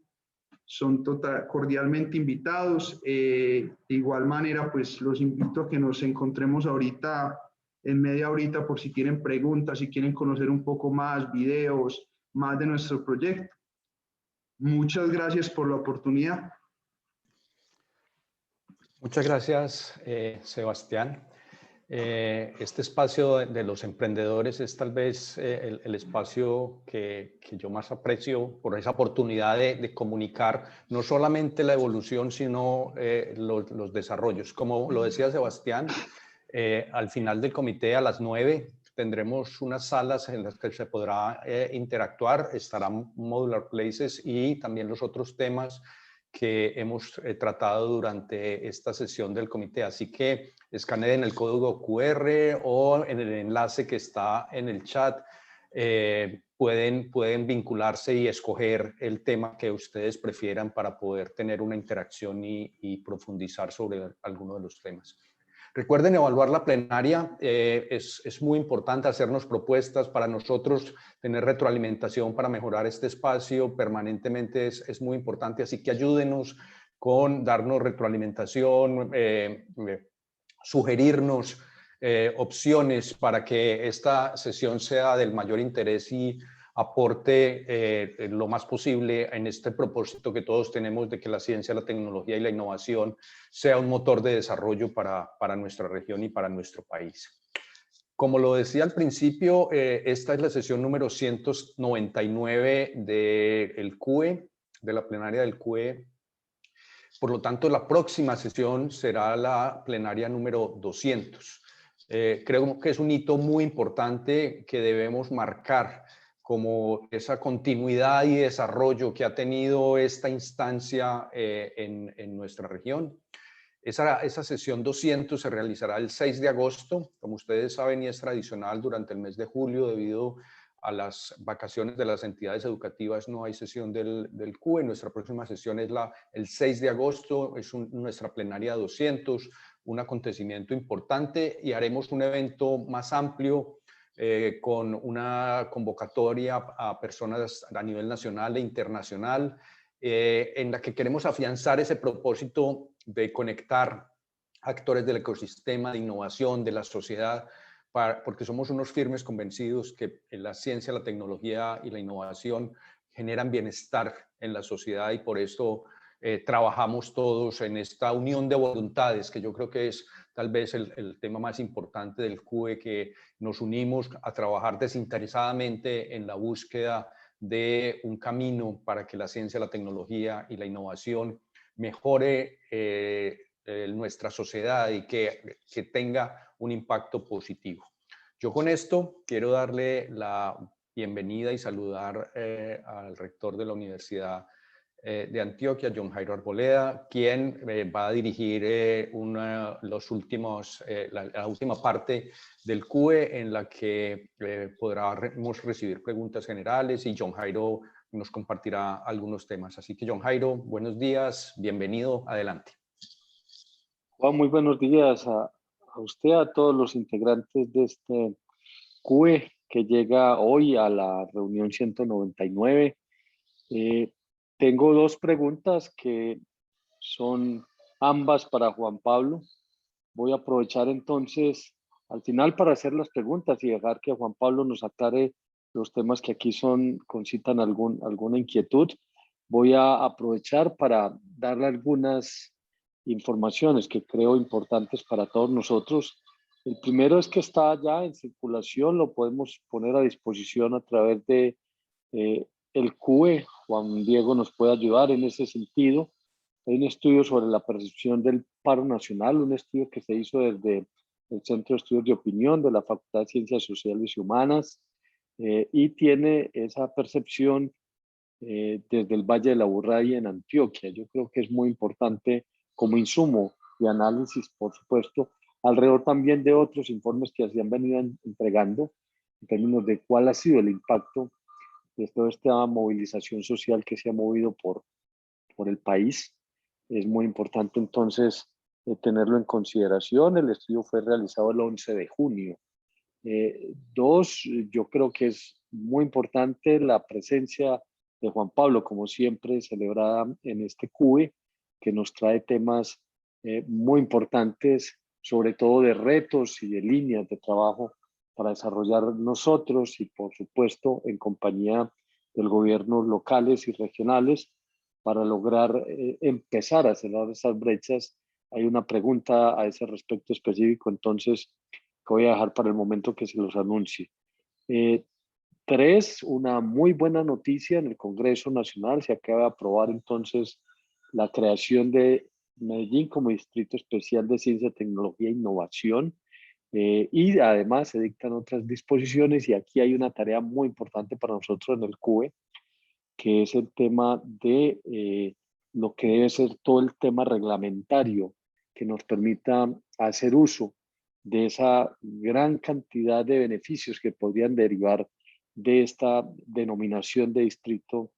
Speaker 8: son cordialmente invitados. De igual manera, pues los invito a que nos encontremos ahorita en media horita por si tienen preguntas, si quieren conocer un poco más, videos, más de nuestro proyecto. Muchas gracias por la oportunidad.
Speaker 2: Muchas gracias, Sebastián. Este espacio de los emprendedores es tal vez el espacio que yo más aprecio por esa oportunidad de comunicar no solamente la evolución, sino los desarrollos. Como lo decía Sebastián, al final del comité a las 9 tendremos unas salas en las que se podrá interactuar, estarán Modular Places y también los otros temas que hemos tratado durante esta sesión del comité. Así que escaneen el código QR o en el enlace que está en el chat. Pueden vincularse y escoger el tema que ustedes prefieran para poder tener una interacción y profundizar sobre alguno de los temas. Recuerden evaluar la plenaria, es muy importante hacernos propuestas para nosotros, tener retroalimentación para mejorar este espacio permanentemente es muy importante, así que ayúdenos con darnos retroalimentación, sugerirnos opciones para que esta sesión sea del mayor interés y aporte lo más posible en este propósito que todos tenemos de que la ciencia, la tecnología y la innovación sea un motor de desarrollo para nuestra región y para nuestro país. Como lo decía al principio, esta es la sesión número 199 del CUE, de la plenaria del CUE. Por lo tanto, la próxima sesión será la plenaria número 200. Creo que es un hito muy importante que debemos marcar como esa continuidad y desarrollo que ha tenido esta instancia en nuestra región. Esa sesión 200 se realizará el 6 de agosto, como ustedes saben, y es tradicional durante el mes de julio debido a las vacaciones de las entidades educativas, no hay sesión del CUE. Nuestra próxima sesión es el 6 de agosto, es nuestra plenaria 200, un acontecimiento importante y haremos un evento más amplio con una convocatoria a personas a nivel nacional e internacional en la que queremos afianzar ese propósito de conectar actores del ecosistema, de innovación, de la sociedad, porque somos unos firmes convencidos que la ciencia, la tecnología y la innovación generan bienestar en la sociedad y por eso trabajamos todos en esta unión de voluntades, que yo creo que es tal vez el tema más importante del CUE, que nos unimos a trabajar desinteresadamente en la búsqueda de un camino para que la ciencia, la tecnología y la innovación mejore nuestra sociedad y que tenga un impacto positivo. Yo con esto quiero darle la bienvenida y saludar al rector de la Universidad de Antioquia, John Jairo Arboleda, quien va a dirigir la última parte del CUE en la que podremos recibir preguntas generales y John Jairo nos compartirá algunos temas. Así que John Jairo, buenos días, bienvenido, adelante.
Speaker 4: Juan, muy buenos días a usted, a todos los integrantes de este CUE que llega hoy a la reunión 199. Tengo dos preguntas que son ambas para Juan Pablo. Voy a aprovechar entonces al final para hacer las preguntas y dejar que Juan Pablo nos aclare los temas que aquí concitan alguna inquietud. Voy a aprovechar para darle algunas informaciones que creo importantes para todos nosotros. El primero es que está ya en circulación, lo podemos poner a disposición a través de el CUE. Juan Diego nos puede ayudar en ese sentido. Hay un estudio sobre la percepción del paro nacional, un estudio que se hizo desde el Centro de Estudios de Opinión de la Facultad de Ciencias Sociales y Humanas y tiene esa percepción desde el Valle de la Aburrá y en Antioquia. Yo creo que es muy importante como insumo de análisis, por supuesto, alrededor también de otros informes que se han venido entregando en términos de cuál ha sido el impacto de toda esta movilización social que se ha movido por el país. Es muy importante entonces tenerlo en consideración. El estudio fue realizado el 11 de junio. Dos, yo creo que es muy importante la presencia de Juan Pablo, como siempre, celebrada en este CUE, que nos trae temas muy importantes, sobre todo de retos y de líneas de trabajo para desarrollar nosotros y, por supuesto, en compañía de gobiernos locales y regionales para lograr empezar a cerrar esas brechas. Hay una pregunta a ese respecto específico, entonces, que voy a dejar para el momento que se los anuncie. Tres, una muy buena noticia en el Congreso Nacional. Se acaba de aprobar entonces la creación de Medellín como Distrito Especial de Ciencia, Tecnología e Innovación. Y además se dictan otras disposiciones y aquí hay una tarea muy importante para nosotros en el CUE, que es el tema de lo que debe ser todo el tema reglamentario que nos permita hacer uso de esa gran cantidad de beneficios que podrían derivar de esta denominación de Distrito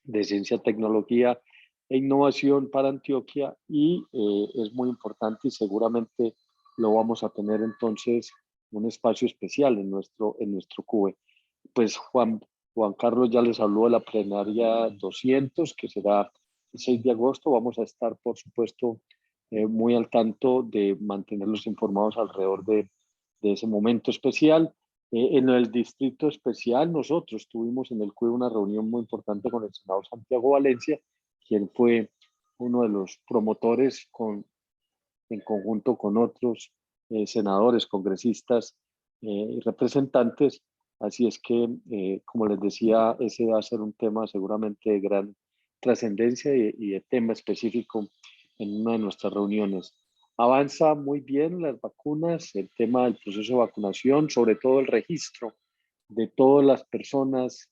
Speaker 4: de Ciencia, Tecnología e Innovación para Antioquia y es muy importante y seguramente lo vamos a tener entonces un espacio especial en nuestro CUE. Pues Juan Carlos ya les habló de la plenaria 200, que será el 6 de agosto. Vamos a estar, por supuesto, muy al tanto de mantenerlos informados alrededor de ese momento especial. En el distrito especial, nosotros tuvimos en el CUE una reunión muy importante con el senador Santiago Valencia, quien fue uno de los promotores en conjunto con otros senadores, congresistas y representantes. Así es que, como les decía, ese va a ser un tema seguramente de gran trascendencia y de tema específico en una de nuestras reuniones. Avanza muy bien las vacunas, el tema del proceso de vacunación, sobre todo el registro de todas las personas,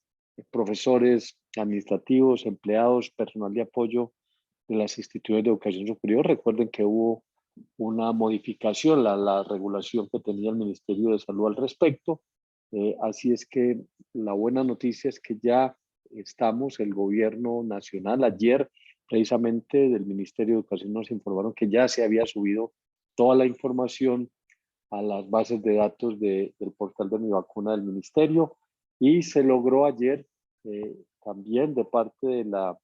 Speaker 4: profesores, administrativos, empleados, personal de apoyo de las instituciones de educación superior. Recuerden que hubo una modificación, la regulación que tenía el Ministerio de Salud al respecto. Así es que la buena noticia es que ya estamos, el gobierno nacional, ayer precisamente del Ministerio de Educación nos informaron que ya se había subido toda la información a las bases de datos del portal de Mi Vacuna del Ministerio y se logró ayer también de parte de la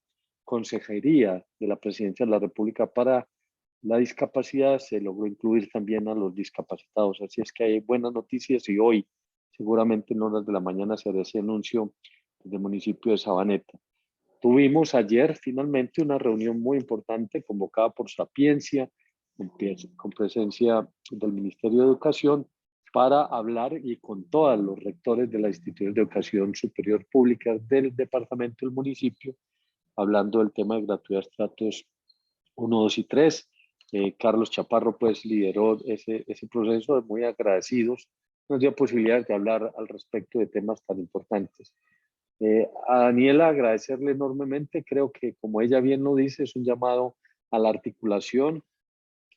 Speaker 4: Consejería de la Presidencia de la República para la discapacidad, se logró incluir también a los discapacitados. Así es que hay buenas noticias y hoy seguramente en horas de la mañana se hará ese anuncio del municipio de Sabaneta. Tuvimos ayer finalmente una reunión muy importante convocada por Sapiencia, con presencia del Ministerio de Educación, para hablar y con todos los rectores de las instituciones de educación superior públicas del departamento del municipio, hablando del tema de gratuidad estratos 1, 2 y 3. Carlos Chaparro pues lideró ese proceso, muy agradecidos. Nos dio posibilidad de hablar al respecto de temas tan importantes. A Daniela agradecerle enormemente, creo que como ella bien lo dice, es un llamado a la articulación,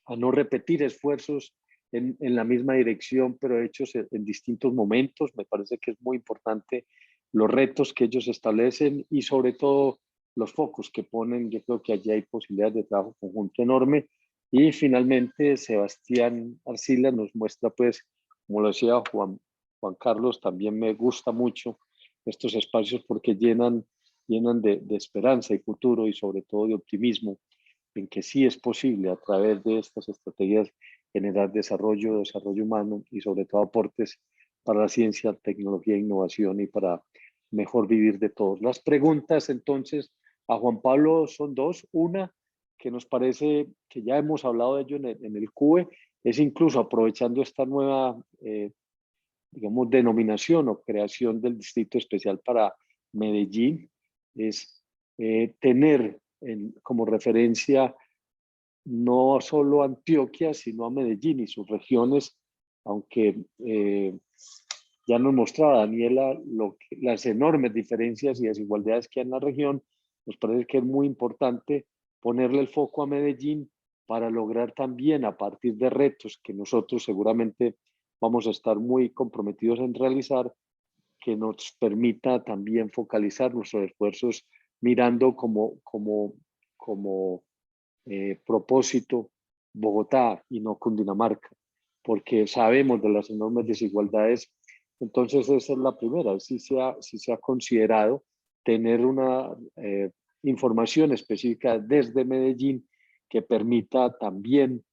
Speaker 4: a no repetir esfuerzos en la misma dirección, pero hechos en distintos momentos. Me parece que es muy importante los retos que ellos establecen y sobre todo los focos que ponen. Yo creo que allí hay posibilidades de trabajo conjunto enorme. Y finalmente Sebastián Arcila nos muestra, pues, como lo decía Juan Carlos, también me gusta mucho estos espacios porque llenan de esperanza y futuro y sobre todo de optimismo en que sí es posible a través de estas estrategias generar desarrollo humano y sobre todo aportes para la ciencia, tecnología e innovación y para mejor vivir de todos. Las preguntas entonces a Juan Pablo son dos. Una, que nos parece que ya hemos hablado de ello en el CUE, es incluso aprovechando esta nueva, digamos, denominación o creación del Distrito Especial para Medellín, es tener como referencia no solo a Antioquia, sino a Medellín y sus regiones, aunque Ya nos mostraba Daniela las enormes diferencias y desigualdades que hay en la región. Nos parece que es muy importante ponerle el foco a Medellín para lograr también, a partir de retos que nosotros seguramente vamos a estar muy comprometidos en realizar, que nos permita también focalizar nuestros esfuerzos mirando como propósito Bogotá y no Cundinamarca, porque sabemos de las enormes desigualdades. Entonces esa es la primera, si se ha considerado tener una información específica desde Medellín que permita también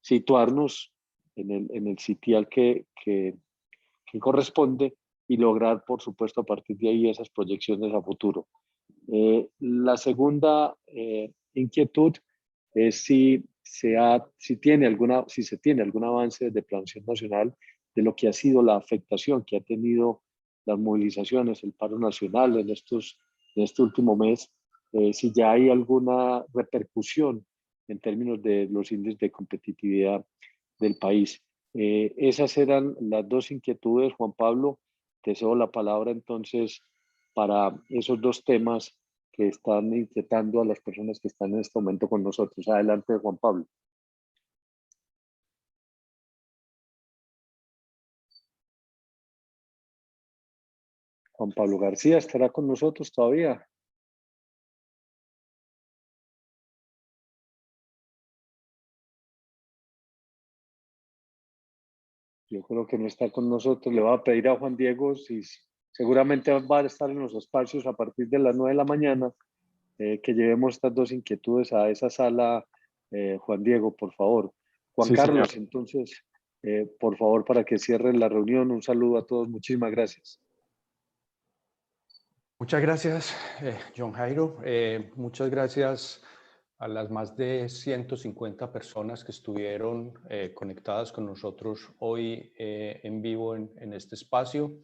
Speaker 4: situarnos en el sitial que corresponde y lograr, por supuesto, a partir de ahí esas proyecciones a futuro. La segunda inquietud es si se tiene algún avance de Planación Nacional de lo que ha sido la afectación que ha tenido las movilizaciones, el paro nacional en este último mes, si ya hay alguna repercusión en términos de los índices de competitividad del país. Esas eran las dos inquietudes, Juan Pablo. Te cedo la palabra entonces para esos dos temas que están inquietando a las personas que están en este momento con nosotros. Adelante, Juan Pablo. Juan Pablo García, ¿estará con nosotros todavía? Yo creo que no está con nosotros. Le voy a pedir a Juan Diego, si seguramente va a estar en los espacios a partir de las 9 de la mañana, que llevemos estas dos inquietudes a esa sala. Juan Diego, por favor. Juan
Speaker 6: Sí,
Speaker 4: Carlos,
Speaker 6: señor.
Speaker 4: entonces, por favor, para que cierren la reunión, un saludo a todos. Muchísimas gracias.
Speaker 2: Muchas gracias, John Jairo. Muchas gracias a las más de 150 personas que estuvieron conectadas con nosotros hoy en vivo en este espacio.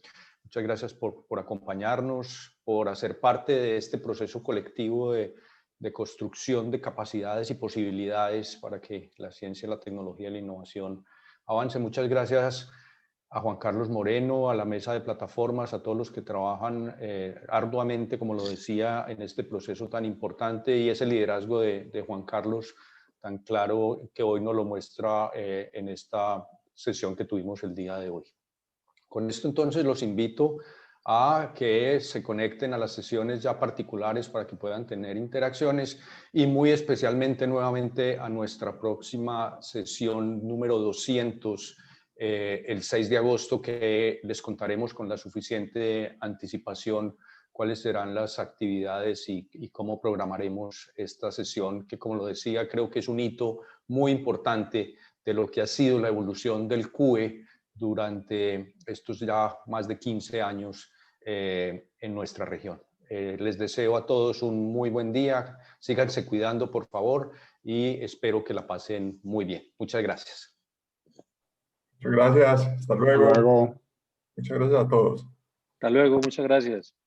Speaker 2: Muchas gracias por acompañarnos, por hacer parte de este proceso colectivo de construcción de capacidades y posibilidades para que la ciencia, la tecnología y la innovación avance. Muchas gracias a Juan Carlos Moreno, a la mesa de plataformas, a todos los que trabajan arduamente, como lo decía, en este proceso tan importante, y ese liderazgo de Juan Carlos tan claro que hoy nos lo muestra en esta sesión que tuvimos el día de hoy. Con esto entonces los invito a que se conecten a las sesiones ya particulares para que puedan tener interacciones, y muy especialmente nuevamente a nuestra próxima sesión número 200, el 6 de agosto, que les contaremos con la suficiente anticipación cuáles serán las actividades y cómo programaremos esta sesión, que, como lo decía, creo que es un hito muy importante de lo que ha sido la evolución del CUE durante estos ya más de 15 años en nuestra región. Les deseo a todos un muy buen día, síganse cuidando por favor y espero que la pasen muy bien. Muchas gracias.
Speaker 1: Muchas gracias, hasta luego.
Speaker 6: Hasta luego.
Speaker 1: Muchas gracias a todos.
Speaker 4: Hasta luego, muchas gracias.